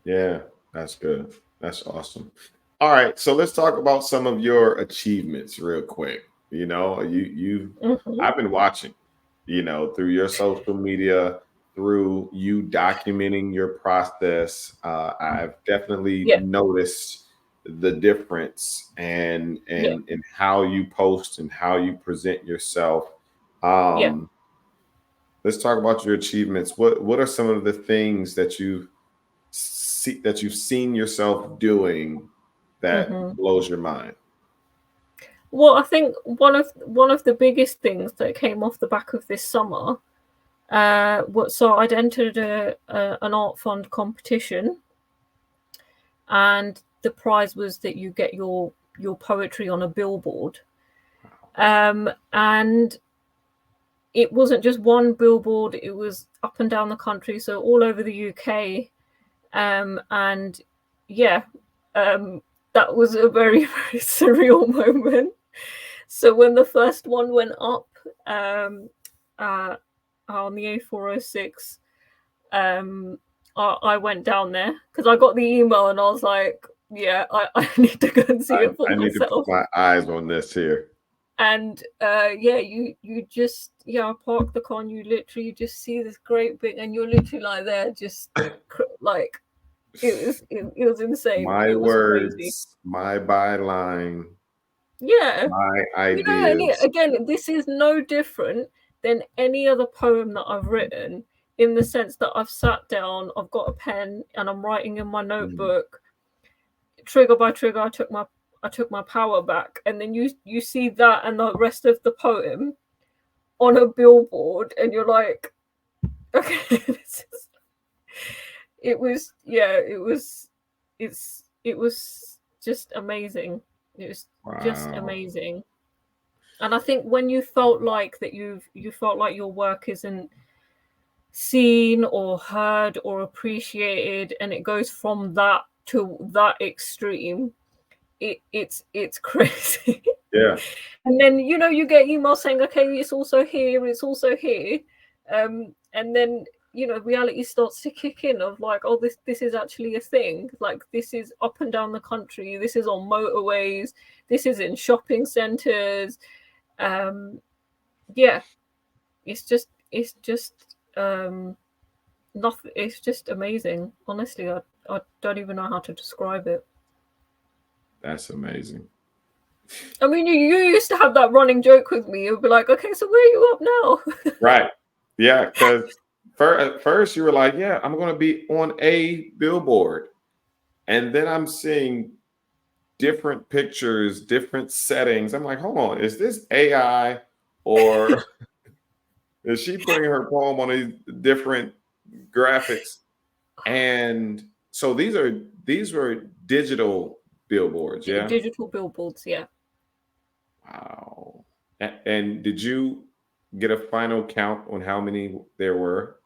Yeah, that's good. That's awesome. All right, so let's talk about some of your achievements real quick. Hmm. I've been watching, through your social media, through you documenting your process. I've definitely Yeah, noticed the difference and yeah, and how you post and how you present yourself. yeah. Um, let's talk about your achievements. What are some of the things that you've seen yourself doing that Hmm. blows your mind? Well, I think one of the biggest things that came off the back of this summer, so I'd entered an art fund competition, and the prize was that you get your poetry on a billboard. And it wasn't just one billboard; it was up and down the country, so all over the UK. And yeah, that was a very very surreal moment. So when the first one went up, um, uh, on the A406, um, I went down there because I got the email and I was like, yeah, I need to go and see it for I need to put myself. my eyes on this here. And yeah, you just, yeah, I parked the car and you literally just see this great big, and you're literally like there, just like it was insane. My It was crazy. words, my byline, Yeah, my and ideas. again, this is no different than any other poem that I've written, in the sense that I've sat down, I've got a pen, and I'm writing in my Mm, notebook, trigger by trigger. I took my power back, and then you see that and the rest of the poem on a billboard, and you're like, okay, it was, yeah, it was just amazing. It was just wow. amazing. And I think when you felt like that, you felt like your work isn't seen or heard or appreciated, and it goes from that to that extreme, it's crazy. Yeah. And then, you get emails saying, okay, it's also here, and then, reality starts to kick in of like, oh, this is actually a thing. Like, this is up and down the country, this is on motorways, this is in shopping centers. Yeah, it's just nothing. It's just amazing. Honestly, I don't even know how to describe it. That's amazing. I mean, you used to have that running joke with me. You'd be like, okay, so where are you up now? Right. Yeah. Because at first you were like, yeah, I'm going to be on a billboard. And then I'm seeing different pictures, different settings. I'm like, hold on, is this AI or is she putting her poem on these different graphics? And so these were digital billboards, yeah? Digital billboards, yeah. Wow. And did you get a final count on how many there were?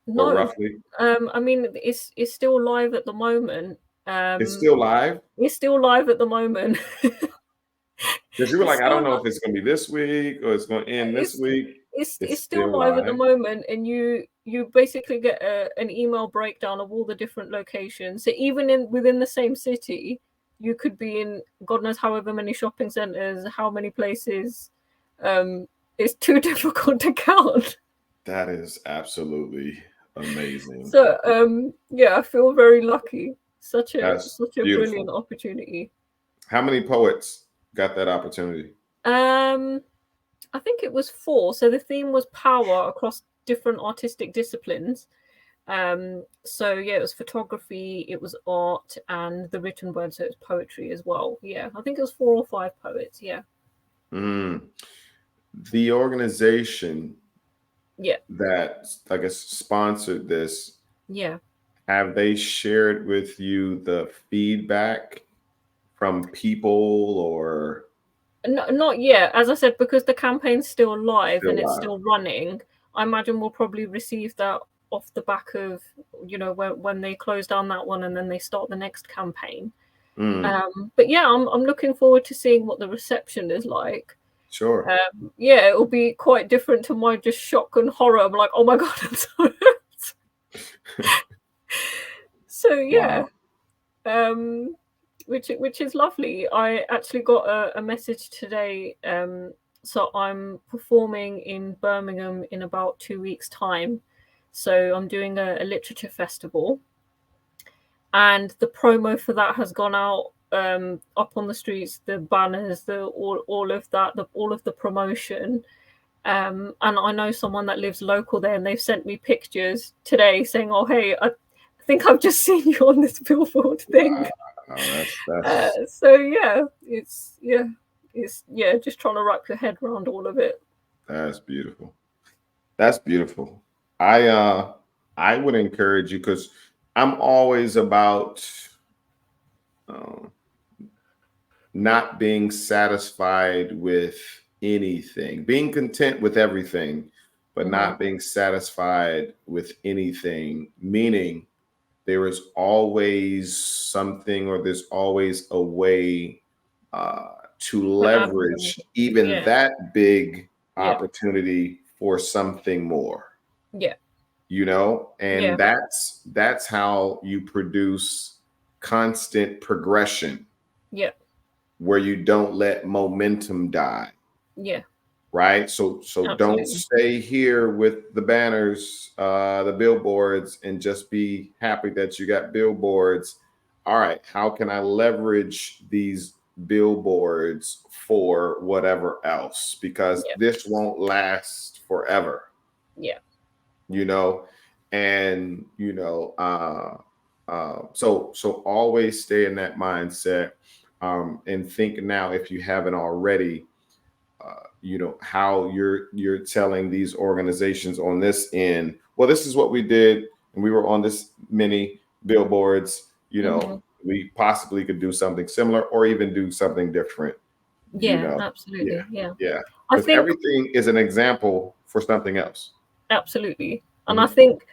No. Or roughly? I mean, it's still live at the moment. It's still live? It's still live at the moment. Because you were It's like, I don't still know if it's going to be this week or it's going to end this week. It's still still live at the live. moment, and you basically get an email breakdown of all the different locations. So even within the same city, you could be in God knows however many shopping centers, how many places. It's too difficult to count. That is absolutely amazing. So yeah, I feel very lucky. Such a Beautiful. brilliant opportunity. How many poets got that opportunity? I think it was 4. So the theme was power across different artistic disciplines. So yeah, it was photography, it was art, and the written word, so it's poetry as well. Yeah, I think it was 4 or 5 poets. Yeah. The organization, yeah, that I guess sponsored this, yeah. have they shared with you the feedback from people or? No, not yet. As I said, because the campaign's still live and it's live. still running, I imagine we'll probably receive that off the back of, when they close down that one and then they start the next campaign. But yeah, I'm looking forward to seeing what the reception is like. Sure. Yeah, it'll be quite different to my just shock and horror. I'm like, oh my God, I'm so So yeah. Wow. Which is lovely. I actually got a message today. So I'm performing in Birmingham in about 2 weeks' time. So I'm doing a literature festival, and the promo for that has gone out, up on the streets, the banners, all of that, all of the promotion. And I know someone that lives local there, and they've sent me pictures today saying, "Oh, hey, I think I've just seen you on this billboard thing." Wow, that's... So yeah, it's just trying to wrap your head around all of it. That's beautiful. That's beautiful. I would encourage you, because I'm always about not being satisfied with anything, being content with everything, but not being satisfied with anything, meaning there is always something, or there's always a way to leverage even that big opportunity for something more. Yeah. And that's how you produce constant progression. Yeah. Where you don't let momentum die. Yeah. Right. So Absolutely. Don't stay here with the banners, the billboards, and just be happy that you got billboards. All right, how can I leverage these billboards for whatever else? Because this won't last forever. Yeah. And so always stay in that mindset, and think now, if you haven't already, how you're telling these organizations on this end, well, this is what we did, and we were on this many billboards. We possibly could do something similar, or even do something different. Absolutely. Yeah. Because everything is an example for something else. Absolutely. And I think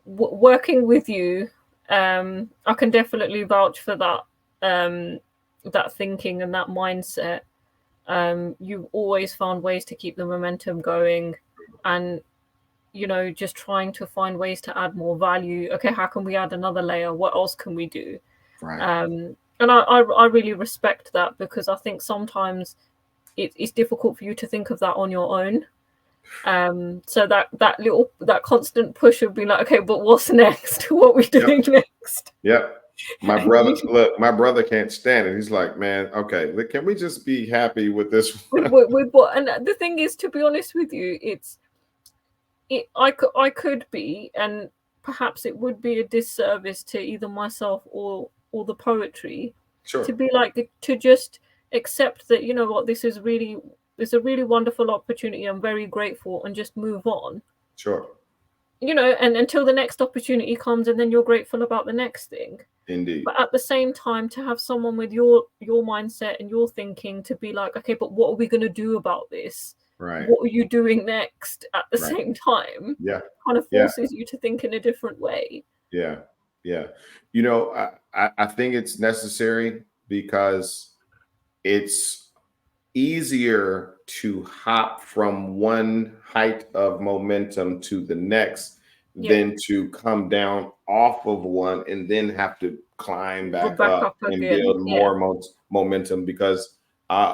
working with you, I can definitely vouch for that. that thinking and that mindset, you've always found ways to keep the momentum going, and just trying to find ways to add more value. Okay, how can we add another layer? What else can we do? Right. And I really respect that, because I think sometimes it's difficult for you to think of that on your own. So that constant push of being like, okay, but what's next? What are we doing next? Yep. My brother can't stand it. He's like, man, okay, can we just be happy with this one? with what? And the thing is, to be honest with you, I could be, and perhaps it would be a disservice to either myself or the poetry, Sure. to be like, to just accept that, you know what, it's a really wonderful opportunity, I'm very grateful, and just move on. Sure. And until the next opportunity comes, and then you're grateful about the next thing. Indeed. But at the same time, to have someone with your mindset and your thinking to be like, okay, but what are we going to do about this? Right. What are you doing next at the Right. same time? Yeah. Kind of forces you to think in a different way. Yeah. Yeah. I think it's necessary, because it's easier to hop from one height of momentum to the next than to come down off of one and then have to climb back up and again. build more momentum. Because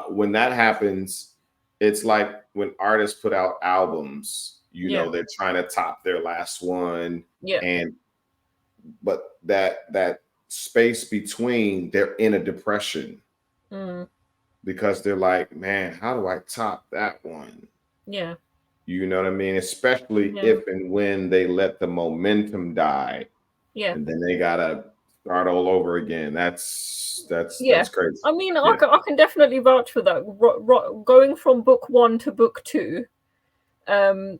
when that happens, it's like when artists put out albums, they're trying to top their last one. But that space between, they're in a depression. Because they're like, man, how do I top that one? Yeah. You know what I mean? Especially if and when they let the momentum die. Yeah. And then they gotta start all over again. That's crazy. I mean, I can definitely vouch for that. Going from book 1 to book 2, I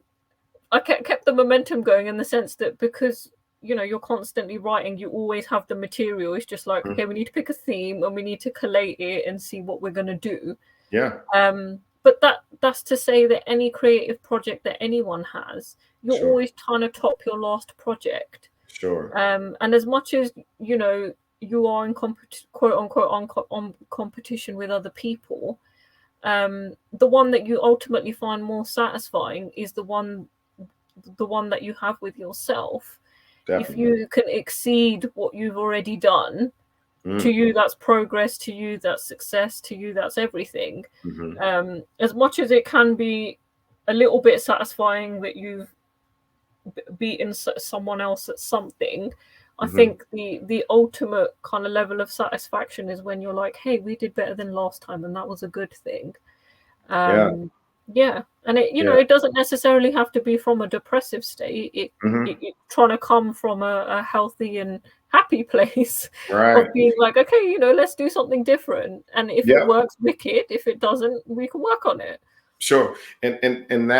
kept the momentum going, in the sense that, because you're constantly writing, you always have the material. It's just like, okay, we need to pick a theme and we need to collate it and see what we're going to do. But that's to say that any creative project that anyone has, you're always trying to top your last project. Sure. And as much as you are in quote unquote on competition with other people, the one that you ultimately find more satisfying is the one that you have with yourself. Definitely. If you can exceed what you've already done, to you that's progress, to you that's success, to you that's everything. As much as it can be a little bit satisfying that you've beaten someone else at something, I think the ultimate kind of level of satisfaction is when you're like, hey, we did better than last time, and that was a good thing. And it doesn't necessarily have to be from a depressive state. It trying to come from a healthy and happy place, of being like, okay, let's do something different, and if it works, wicked. If it doesn't, we can work on it. Sure. And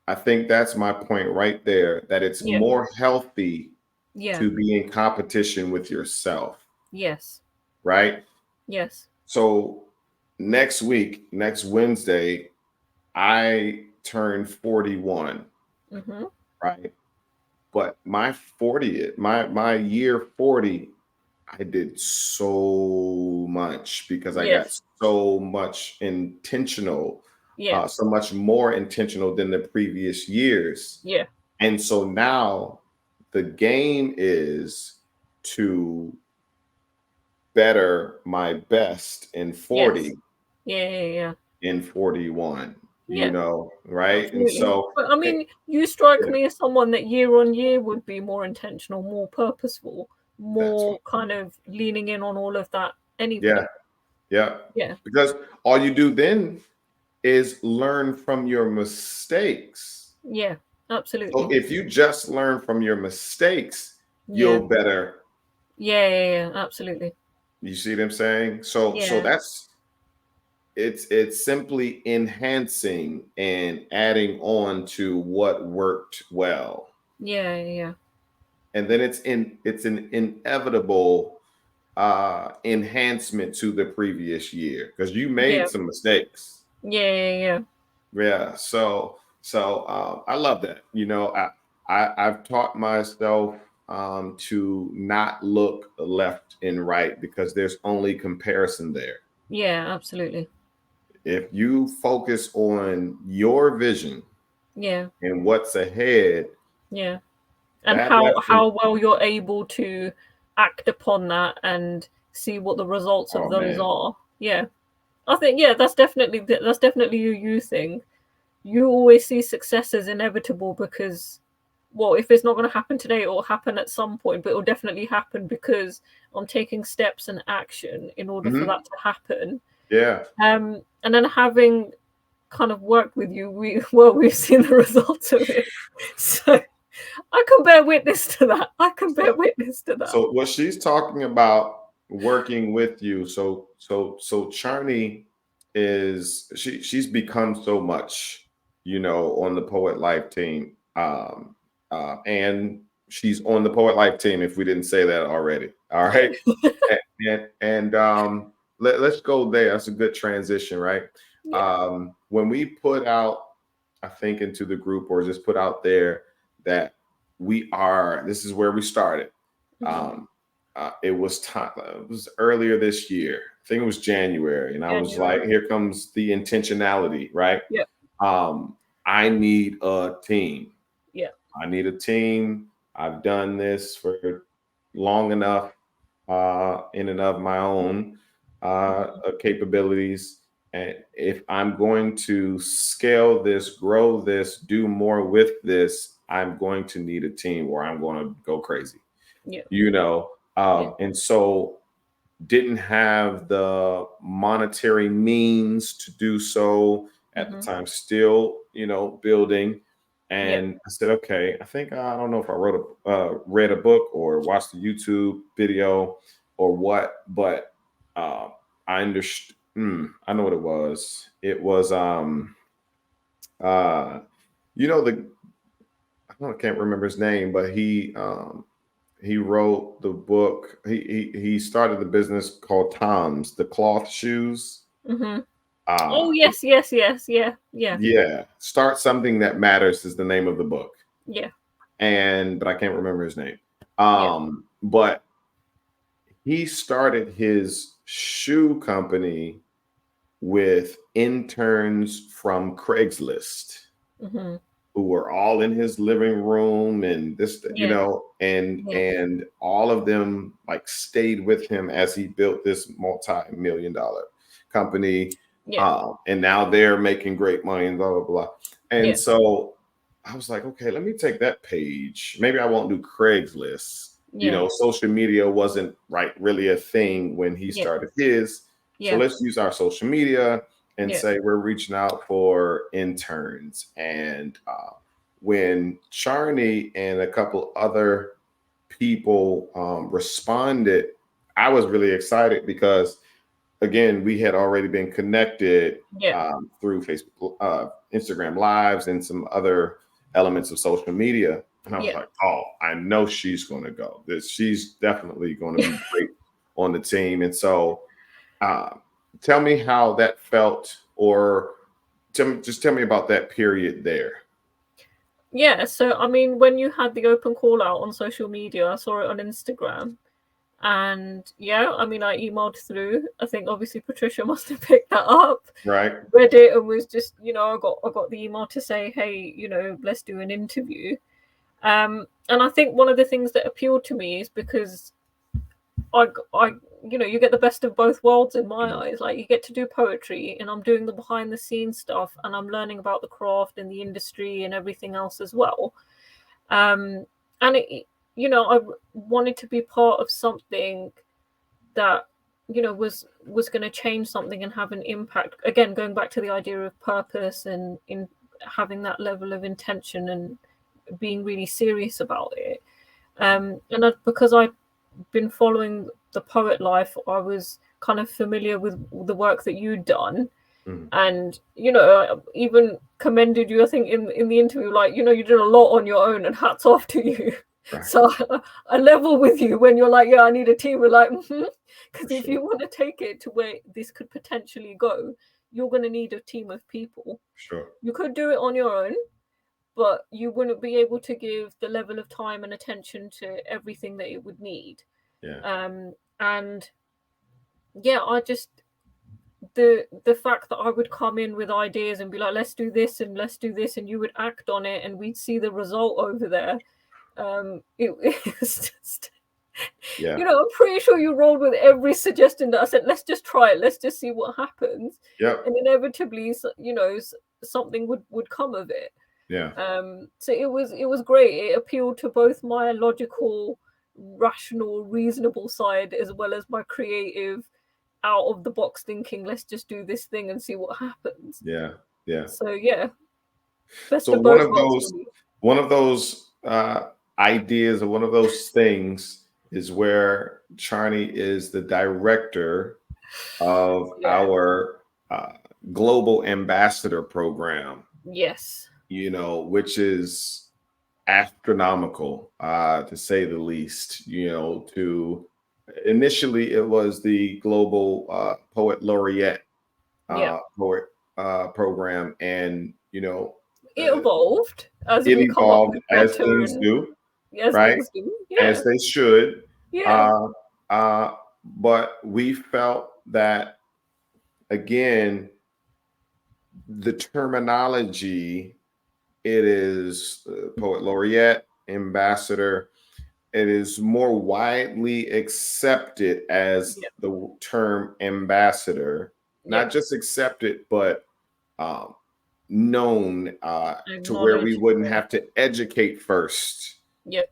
I think that's my point right there, that it's more healthy to be in competition with yourself. Yes. Right? Yes. So next Wednesday, I turned 41. Right? But my 40th, my year 40, I did so much, because I got so much intentional, so much more intentional than the previous years. And so now the game is to better my best in 40. In 41. Right? Absolutely. And so, but I mean, you strike me as someone that year on year would be more intentional, more purposeful, more kind of leaning in on all of that anyway. Yeah. Because all you do then is learn from your mistakes. Yeah, absolutely. So if you just learn from your mistakes, you'll better. Yeah, absolutely. You see what I'm saying? So that's it's simply enhancing and adding on to what worked well. Yeah. And then it's an inevitable enhancement to the previous year, because you made some mistakes. Yeah. So I love that. I've taught myself to not look left and right because there's only comparison there. Yeah, absolutely. If you focus on your vision Yeah, and what's ahead, yeah. And that left and how well you're able to act upon that and see what the results of oh those man, are. Yeah. I think that's definitely a you thing. You always see success as inevitable because, well, if it's not going to happen today, it will happen at some point, but it will definitely happen because I'm taking steps and action in order for hmm that to happen. yeah. And then having kind of worked with you, we've seen the results of it. So I can bear witness to that. I can bear So, witness to that. so what she's talking about working with you. So Charney she's become so much, on the Poet Life team. And she's on the Poet Life team if we didn't say that already. All Yeah. right. And let's go there. That's a good transition, right? Yeah. When we put out, I think, into the group or just put out there that this is where we started. Mhm. It was time. It was earlier this year. I think it was January, and I was January. like, "Here comes the intentionality, right? Yeah. I need a team. Yeah. I need a team. I've done this for long enough, in and of my own capabilities. And if I'm going to scale this, grow this, do more with this, I'm going to need a team or I'm going to go crazy, Yeah. you know? Yeah. And so didn't have the monetary means to do so at the Mhm. time, still, building. Yeah. And I said, okay, I don't know if I read a book or watched a YouTube video or what, but I understood. I know what it was. It was, uh, the I can't remember his name, but he wrote the book. He started the business called Tom's, the cloth shoes. Mhm. Uh, Oh yes, yes, yes, yeah, yeah, yeah, Start Something That Matters is the name of the book, yeah, but I can't remember his name. yeah. But he started his shoe company with interns from Craigslist Mhm. who were all in his living room and this, Yeah, yeah, and all of them like stayed with him as he built this multi-million dollar company. yeah, And now they're making great money and blah, blah, blah. And yeah, so I was like, okay, let me take that page. Maybe I won't do Craigslist. yeah, Social media wasn't really a thing when he yeah, started his. So yeah, let's use our social media and yeah, say we're reaching out for interns. And when Charney and a couple other people responded, I was really excited because, again, we had already been connected yeah, through Facebook, Instagram Lives, and some other elements of social media. And I was yeah. like, oh, I know she's going to go. She's definitely going to be great on the team. And so, uh, tell me how that felt, or just tell me about that period there. Yeah, so I mean, when you had the open call out on social media, I saw it on Instagram, and yeah, I mean, I emailed through. I think obviously Patricia must have picked that up, Right. read it, and was just, I got the email to say, hey, let's do an interview. And I think one of the things that appealed to me is because I you get the best of both worlds in my eyes. Like, you get to do poetry, and I'm doing the behind the scenes stuff, and I'm learning about the craft and the industry and everything else as well. Um, and I wanted to be part of something that was going to change something and have an impact. Again, going back to the idea of purpose and in having that level of intention and being really serious about it. Because I've been following the Poet Life, I was kind of familiar with the work that you'd done, Mhm. and I even commended you, I think, in the interview, like, you did a lot on your own, and hats off to you. Right. So I level with you when you're like, yeah, I need a team. We're like, because if Sure. you want to take it to where this could potentially go, you're going to need a team of people. Sure. You could do it on your own, but you wouldn't be able to give the level of time and attention to everything that it would need. Yeah. And yeah, I just the fact that I would come in with ideas and be like, let's do this and let's do this, and you would act on it, and we'd see the result over there. It was just, Yeah. I'm pretty sure you rolled with every suggestion that I said, let's just try it, let's just see what happens. Yep. And inevitably, something would come of it. Yeah. So it was great. It appealed to both my logical, rational, reasonable side, as well as my creative, out of the box thinking, let's just do this thing and see what happens. Yeah. Yeah. So yeah, best So of both worlds for me. one of those ideas or one of those things is where Charney is the director of Yeah. our global ambassador program, Yes. which is astronomical, to say the least. To initially it was the global poet laureate Yeah. poet program, and It evolved as it we come up evolved with as better things and do, as right? things do. Yeah. As they should. Yeah. But we felt that, again, the terminology, it is poet laureate, ambassador, it is more widely accepted as Yeah. the term ambassador, Yeah. not just accepted, but known, to where we Acknowledged. wouldn't Yeah. have to educate first. Yep.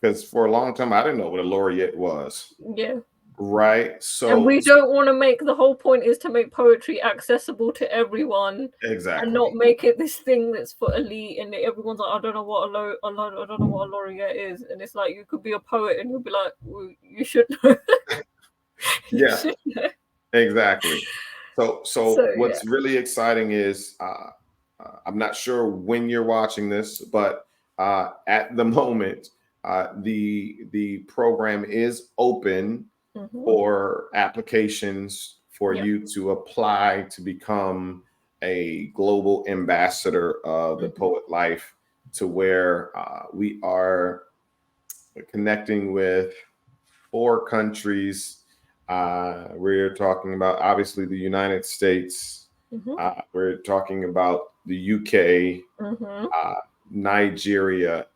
Because for a long time, I didn't know what a laureate was. Yeah. Right. And So we don't want to make, the whole point is to make poetry accessible to everyone, and exactly. not make it this thing that's for elite, and everyone's like, I don't know what I don't know what a laureate is, and it's like, you could be a poet and you'll be like, well, you should know. You Yeah, should know. exactly. So So, what's really exciting is, I'm not sure when you're watching this, but at the moment, the program is open Mhm. for applications for Yep. you to apply to become a global ambassador of the Mhm. Poet Life, to where we are connecting with 4 countries. We're talking about, obviously, the United States. Mhm. We're talking about the UK, Mhm. Nigeria,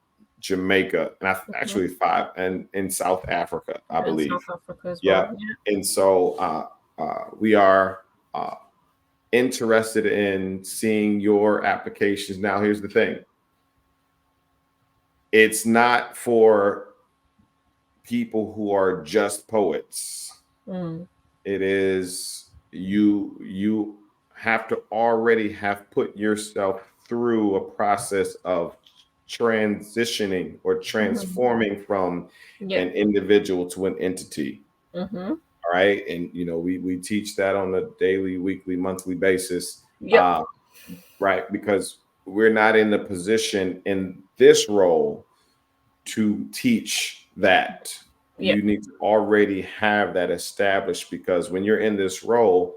Jamaica, and Mhm. actually 5, and in South Africa, I And believe. South Africa as Yeah. well. Yeah. And so we are interested in seeing your applications. Now, here's the thing. It's not for people who are just poets. Mm. It is, you have to already have put yourself through a process of transitioning or transforming from Yeah. an individual to an entity. Mhm. All right. And we teach that on a daily, weekly, monthly basis. Yep. Right, because we're not in the position in this role to teach that. Yeah. You need to already have that established, because when you're in this role,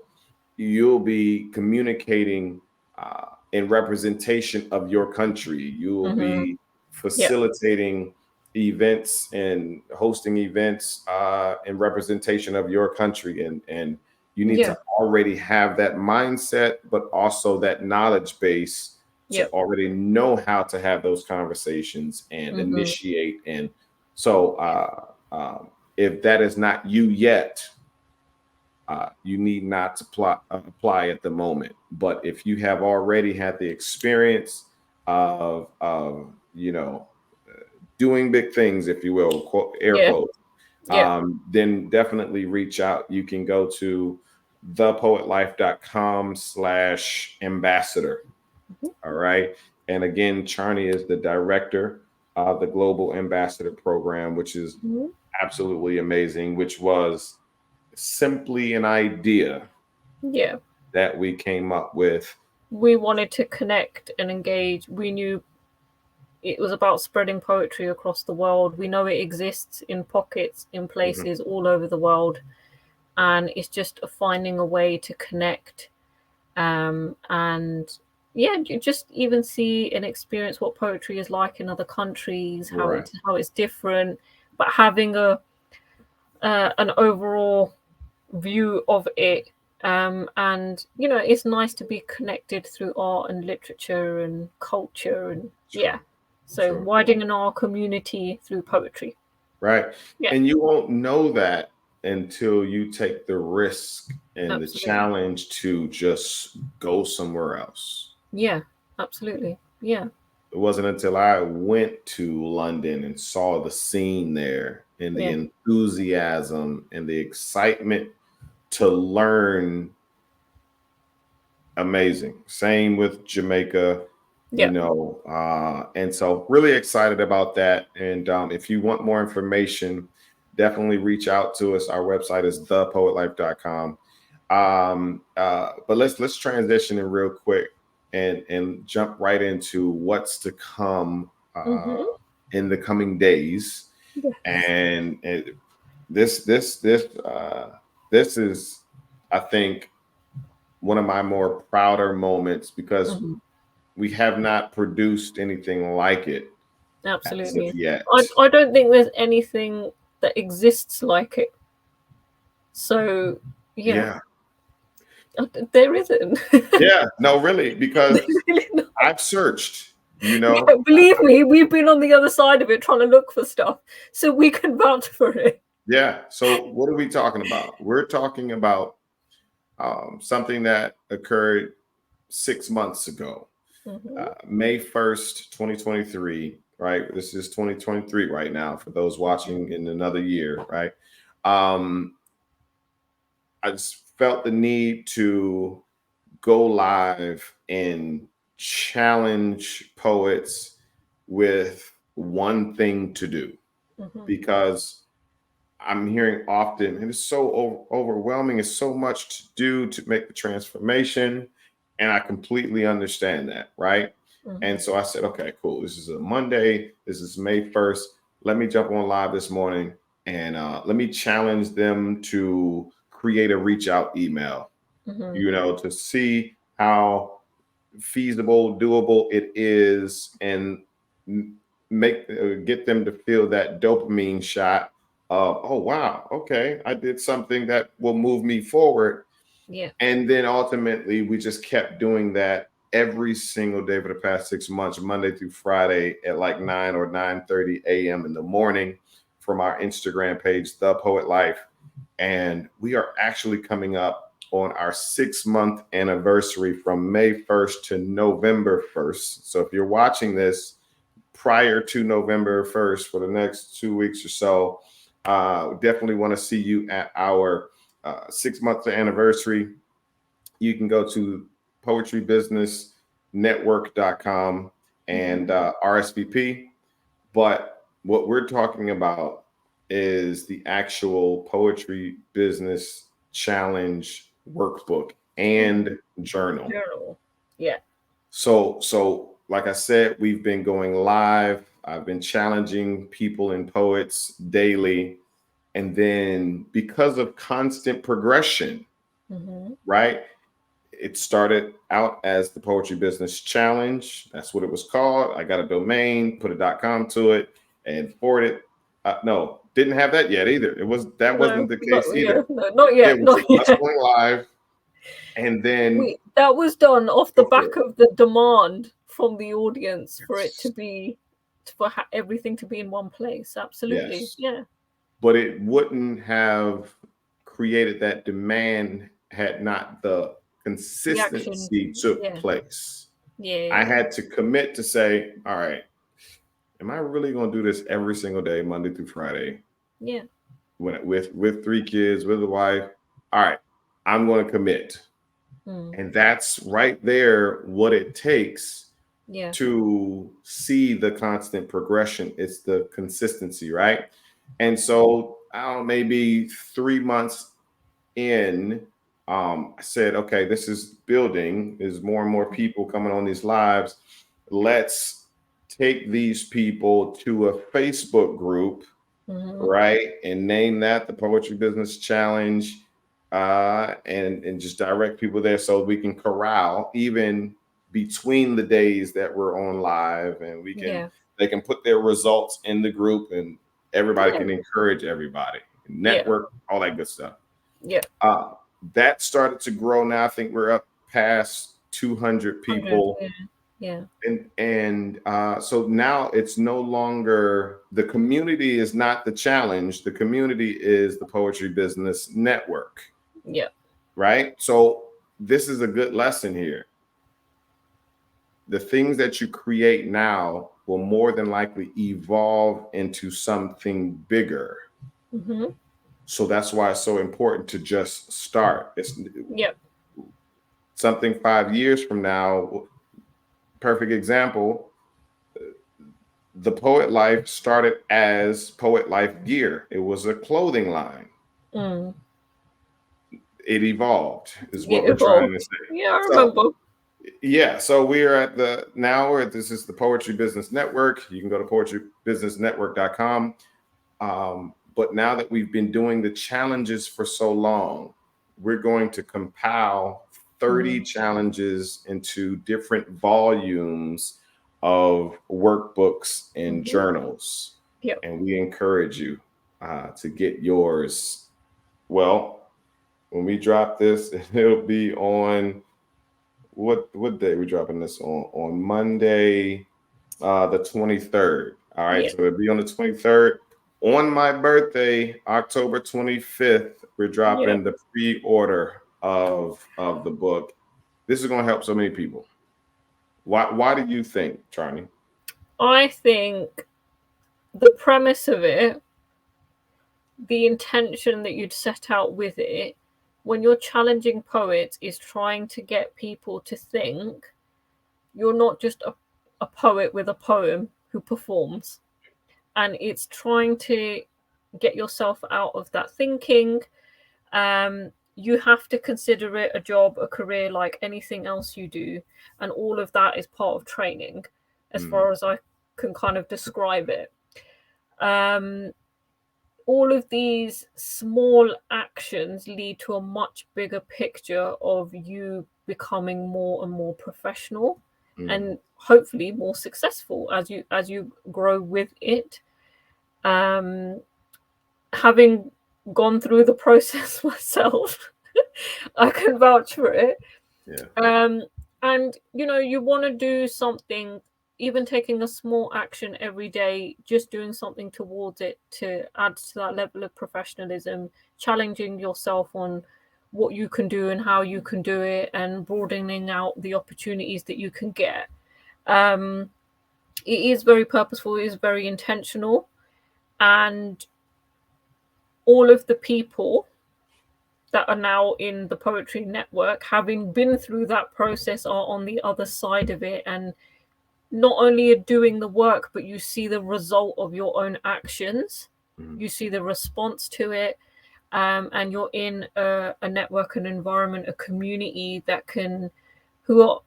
you'll be communicating in representation of your country. You will Mhm. be facilitating events and hosting events in representation of your country, and you need Yeah. to already have that mindset, but also that knowledge base to Yep. already know how to have those conversations and Mhm. initiate. And so if that is not you yet, you need not to apply at the moment. But if you have already had the experience of doing big things, if you will, quote, air Yeah. quotes, Yeah. then definitely reach out. You can go to thepoetlife.com/ambassador. Mhm. All right. And again, Charney is the director of the Global Ambassador Program, which is Mhm. absolutely amazing, which was simply an idea Yeah. that we came up with. We wanted to connect and engage. We knew it was about spreading poetry across the world. We know it exists in pockets, in places all over the world, and it's just finding a way to connect, and yeah, you just even see and experience what poetry is like in other countries, Right. how it's different, but having a an overall view of it. And it's nice to be connected through art and literature and culture, and yeah, True. so True. widening our community through poetry. Right. Yeah, And you won't know that until you take the risk and the absolutely. challenge to just go somewhere else. Yeah, absolutely. Yeah. It wasn't until I went to London and saw the scene there and the Yeah. enthusiasm and the excitement to learn. Amazing. Same with Jamaica, Yeah. and so really excited about that. And if you want more information, definitely reach out to us. Our website is thepoetlife.com. But let's transition in real quick and jump right into what's to come Mm-hmm. in the coming days. Yes. And this is, I think, one of my more prouder moments because Hmm. we have not produced anything like it as of Absolutely. yet. I don't think there's anything that exists like it. So yeah, Yeah. there isn't. Yeah. No, really, because There's really not. I've searched, Yeah, believe me, we've been on the other side of it trying to look for stuff, so we can vouch for it. Yeah. So what are we talking about? We're talking about something that occurred 6 months ago, Hmm. May 1st, 2023, right? This is 2023 right now for those watching in another year, right? Um, I just felt the need to go live and challenge poets with one thing to do Hmm. because I'm hearing often, and it's so overwhelming. It's so much to do to make the transformation. And I completely understand that. Right. And Hmm. so I said, okay, cool. This is a Monday. This is May 1st. Let me jump on live this morning and let me challenge them to create a reach out email, Hmm. to see how feasible, doable it is, and make get them to feel that dopamine shot of, oh wow, okay, I did something that will move me forward. Yeah. And then ultimately, we just kept doing that every single day for the past 6 months, Monday through Friday at like 9 or 9:30 a.m. in the morning from our Instagram page, The Poet Life. And we are actually coming up on our 6 month anniversary from May 1st to November 1st. So if you're watching this prior to November 1st for the next 2 weeks or so, definitely want to see you at our 6 month anniversary. You can go to poetrybusinessnetwork.com and Hmm. RSVP. But what we're talking about is the actual Poetry Business Challenge workbook Hmm. and journal. Journal. Yeah. So like I said, we've been going live. I've been challenging people and poets daily. And then because of constant progression, Hmm. right? It started out as the Poetry Business Challenge. That's what it was called. I got a domain, put a .com to it, and forwarded. No, didn't have that yet either. That No, wasn't the not case yeah, either. no, not It yet, was not just us yet. going live, and then That was done off the go for back it. of the demand from the audience for it to Yes, be, for everything to be in one place. Absolutely, yes, yeah. but it wouldn't have created that demand had not the The action, consistency took yeah, place. I yeah, had to commit to say, all right, am I really going to do this every single day, Monday through Friday, yeah. with 3 kids, with a wife? All right, I'm going to commit, Mm, and that's right there what it takes yeah. to see the constant progression. It's the consistency, right? And so, I don't know, maybe 3 months in, I said, okay, this is building. There's more and more people coming on these lives. Let's take these people to a Facebook group, Hmm. right? And name that the Poetry Business Challenge, and just direct people there so we can corral even between the days that we're on live, and they can put their results in the group, and everybody can encourage everybody, network, all that good stuff. That started to grow. Now I think we're up past 200 people. And so now it's no longer, the community is not the challenge. The community is the Poetry Business Network. Right. So this is a good lesson here. The things that you create now will more than likely evolve into something bigger. So that's why it's so important to just start. It's something 5 years from now. Perfect example. The Poet Life started as Poet Life Gear. It was a clothing line. It evolved, is what we're trying to say. I remember. So we are this is the Poetry Business Network. You can go to poetrybusinessnetwork.com. But now that we've been doing the challenges for so long, we're going to compile 30 challenges into different volumes of workbooks and journals. And we encourage you to get yours. Well, when we drop this, it'll be on what day are we dropping this on? On Monday, the 23rd. All right. So it'll be on the 23rd. On my birthday, October 25th, we're dropping the pre-order of the book. This is going to help so many people. Why do you think, Charney? I think the premise of it, the intention that you'd set out with it, when you're challenging poets, is trying to get people to think you're not just a poet with a poem who performs. And it's trying to get yourself out of that thinking. You have to consider it a job, a career, like anything else you do. And all of that is part of training, as far as I can kind of describe it. All of these small actions lead to a much bigger picture of you becoming more and more professional and hopefully more successful as you grow with it. Having gone through the process myself, I can vouch for it. And you want to do something, even taking a small action every day, just doing something towards it to add to that level of professionalism, challenging yourself on what you can do and how you can do it, and broadening out the opportunities that you can get. It is very purposeful, it is very intentional. And all of the people that are now in the Poetry Network, having been through that process, are on the other side of it, and not only are doing the work, but you see the result of your own actions. You see the response to it, and you're in a network, an environment, a community who are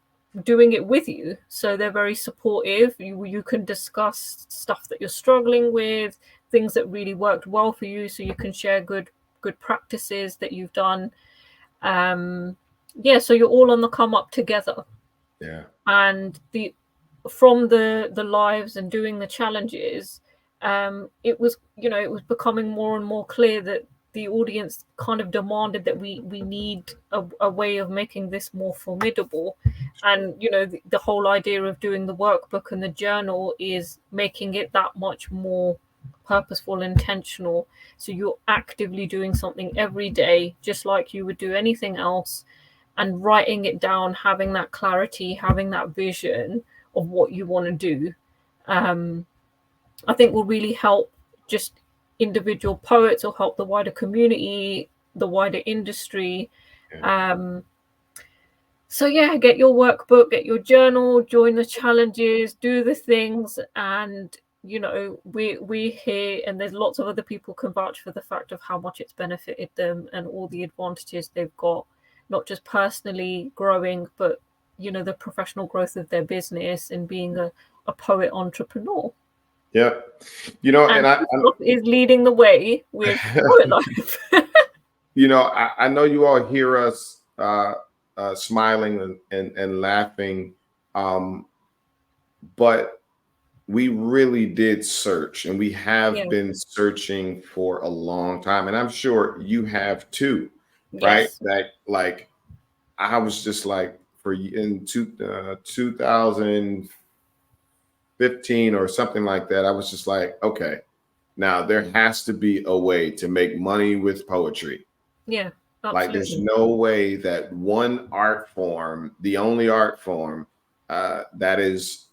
doing it with you. So they're very supportive. You can discuss stuff that you're struggling with, things that really worked well for you, so you can share good practices that you've done. So you're all on the come up together. And from the lives and doing the challenges, it was becoming more and more clear that the audience kind of demanded that we need a way of making this more formidable. And the whole idea of doing the workbook and the journal is making it that much more purposeful, intentional. So you're actively doing something every day, just like you would do anything else, and writing it down, having that clarity, having that vision of what you want to do. I think will really help just individual poets, or help the wider community, the wider industry. Get your workbook, get your journal, join the challenges, do the things. And we're here, and there's lots of other people can vouch for the fact of how much it's benefited them and all the advantages they've got, not just personally growing, but the professional growth of their business and being a poet entrepreneur. And I is leading the way with Poet Life. I know you all hear us smiling and laughing But we really did search, and we Yeah. have been searching for a long time. And I'm sure you have too, right? Yes. That like I was just like in 2015 or something like that. I was just like, okay, now there has to be a way to make money with poetry. Yeah. Like there's Absolutely. no way that one art form, the only art form that is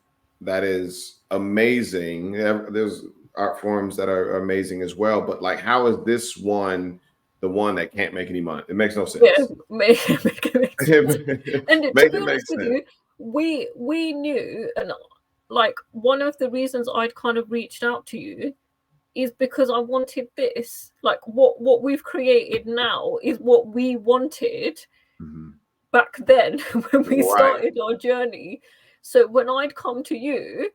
amazing. There's art forms that are amazing as well, but like how is this one the one that can't make any money? It makes no Yeah. sense. Make it make sense. And to Make be it make honest with sense. you, we knew, and like one of the reasons I'd kind of reached out to you is because I wanted this. Like what we've created now is what we wanted Mhm. back then when we Right. started our journey. So when I'd come to you,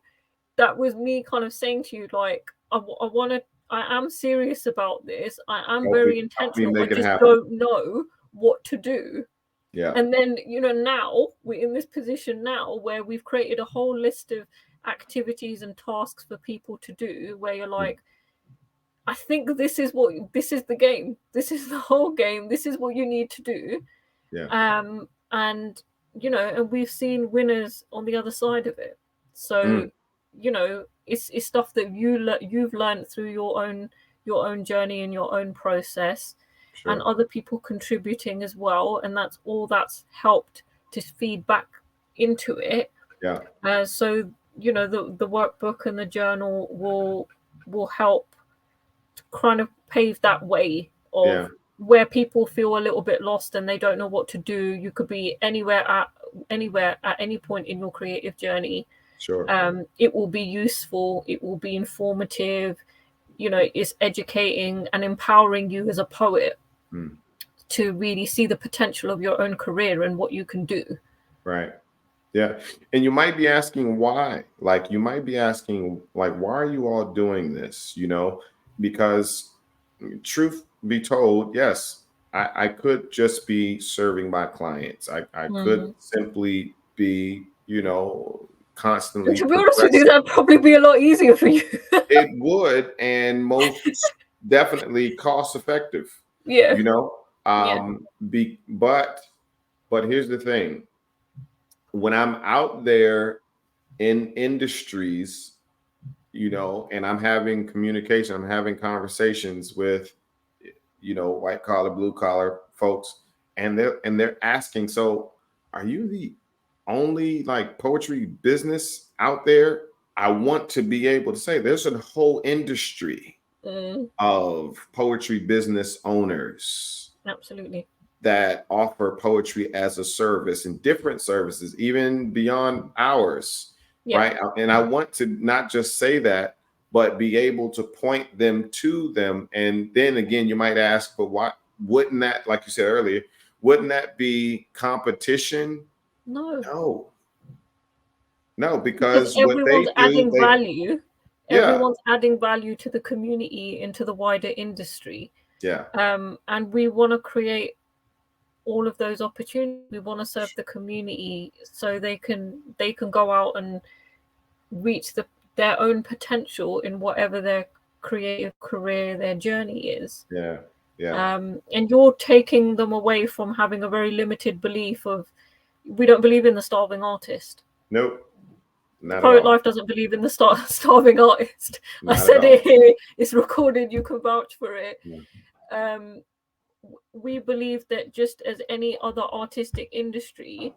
that was me kind of saying to you, like, I want to, I am serious about this. I am very Help me intentional. I make it just happen. don't know what to do. Yeah. And then, now we're in this position now where we've created a whole list of activities and tasks for people to do where you're Mm. like, I think this is the game. This is the whole game. This is what you need to do. Yeah. And and we've seen winners on the other side of it. So Mm. it's stuff that you've learned through your own journey and your own process, and Sure. other people contributing as well, and that's helped to feed back into it. Yeah. So the workbook and the journal will help kind of pave that way of Yeah. where people feel a little bit lost and they don't know what to do. You could be anywhere at any point in your creative journey. Sure. It will be useful, it will be informative, it's educating and empowering you as a poet Mm. to really see the potential of your own career and what you can do. Right. Yeah. And you might be asking why. Like you might be asking, like, why are you all doing this? Because truth be told, yes, I could just be serving my clients. I could Mm. simply be, And constantly to be honest with you, progressing. that'd probably be a lot easier for you. It would, and most definitely cost effective, Yeah. you know. Yeah. But here's the thing. When I'm out there in industries, and I'm having communication, I'm having conversations with, white collar, blue collar folks, and they're asking, so are you the only like poetry business out there? I want to be able to say there's a whole industry Mm, of poetry business owners absolutely. that offer poetry as a service and different services, even beyond ours, Yeah. right? And I want to not just say that, but be able to point them to them. And then again, you might ask, but why wouldn't that, like you said earlier, wouldn't that be competition? No, No, no, because because what everyone's they do, adding value. yeah, Everyone's adding value to the community, into the wider industry. yeah, And we want to create all of those opportunities. We want to serve the community so they can go out and reach their own potential in whatever their creative career, their journey is. yeah, yeah. And you're taking them away from having a very limited belief of, we don't believe in the starving artist. Nope, The not at Poet all. Life doesn't believe in the starving artist. I Not at said it all. here. It's recorded. You can vouch for it. Yeah. Um, we believe that just as any other artistic industry,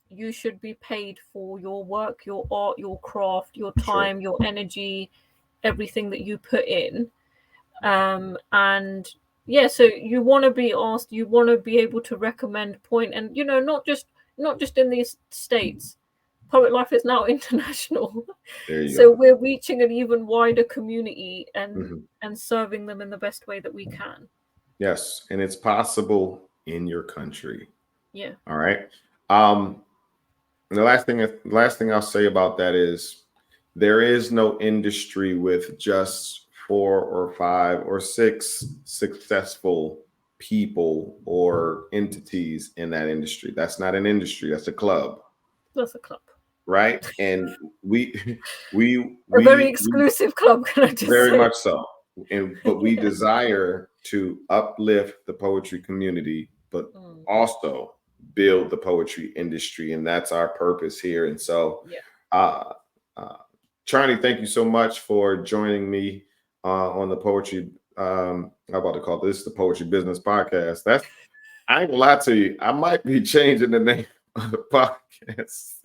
you should be paid for your work, your art, your craft, your Sure. time, your energy, everything that you put in. And yeah, so you want to be asked, you want to be able to recommend, point, and not just in these states. Poet Life is now international. There you So go. we're reaching an even wider community and Mhm. and serving them in the best way that we can. Yes, and it's possible in your country. Yeah. All right. Um, the last thing I'll say about that is there is no industry with just 4 or 5 or 6 successful people or entities in that industry. That's not an industry, that's a club. That's a club. right? And we A very we exclusive club, can I just very say? much so. But we desire to uplift the poetry community, but Mm, also build the poetry industry, and that's our purpose here. And so, yeah. uh, uh, Charlie, thank you so much for joining me on the poetry. I'm about to call this the Poetry Business Podcast. That's I ain't gonna lie to you. I might be changing the name of the podcast,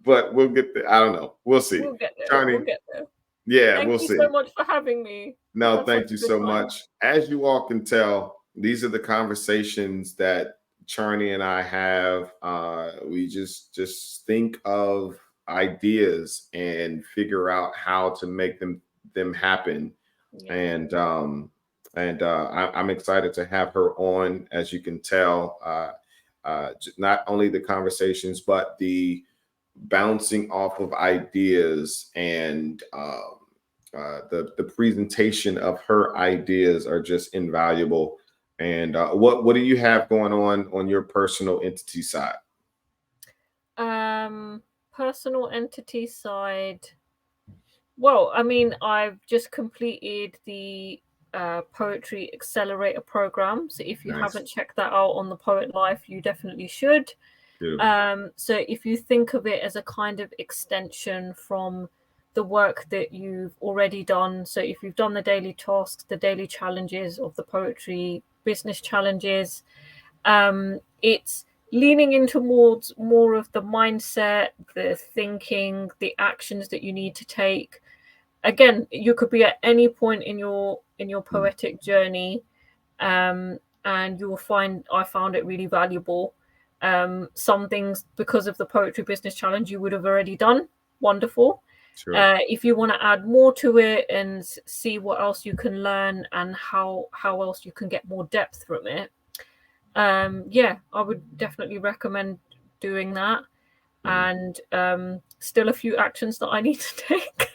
but we'll get there. I don't know. We'll see. We'll get there. We'll Charlie, get there. yeah, Thank we'll you see. so much for having me. I've No, had such thank a you good so time. much. As you all can tell, these are the conversations that Charney and I have. We just think of ideas and figure out how to make them happen. Yeah. I'm excited to have her on. As you can tell, not only the conversations but the bouncing off of ideas and the presentation of her ideas are just invaluable. And what do you have going on your personal entity side? Personal entity side. Well, I mean, I've just completed the Poetry Accelerator program. So if you Nice. haven't checked that out on the Poet Life, you definitely should. So if you think of it as a kind of extension from the work that you've already done, so if you've done the daily tasks, the daily challenges of the poetry business challenges, it's leaning into more of the mindset, the thinking, the actions that you need to take. Again, you could be at any point in your poetic journey, and you will find I found it really valuable. Some things, because of the poetry business challenge, you would have already done. Wonderful. Sure. If you want to add more to it and see what else you can learn and how else you can get more depth from it, yeah, I would definitely recommend doing that. And still a few actions that I need to take.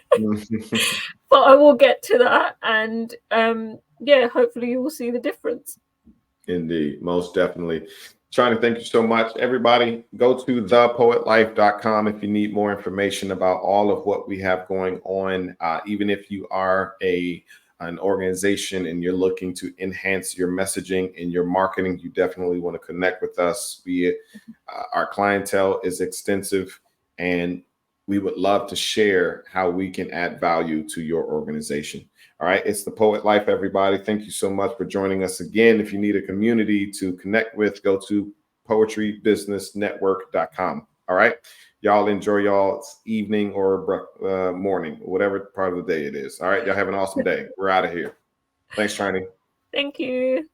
But I will get to that, and yeah, hopefully you will see the difference. Indeed, most definitely. Trying to thank you so much. Everybody, go to thepoetlife.com if you need more information about all of what we have going on. Even if you are an organization and you're looking to enhance your messaging and your marketing, you definitely want to connect with us. Our clientele is extensive, and we would love to share how we can add value to your organization. All right, it's the Poet Life, everybody. Thank you so much for joining us again. If you need a community to connect with, go to poetrybusinessnetwork.com. All right, y'all enjoy y'all's evening or morning, whatever part of the day it is. All right, y'all have an awesome day. We're out of here. Thanks, Trini. Thank you.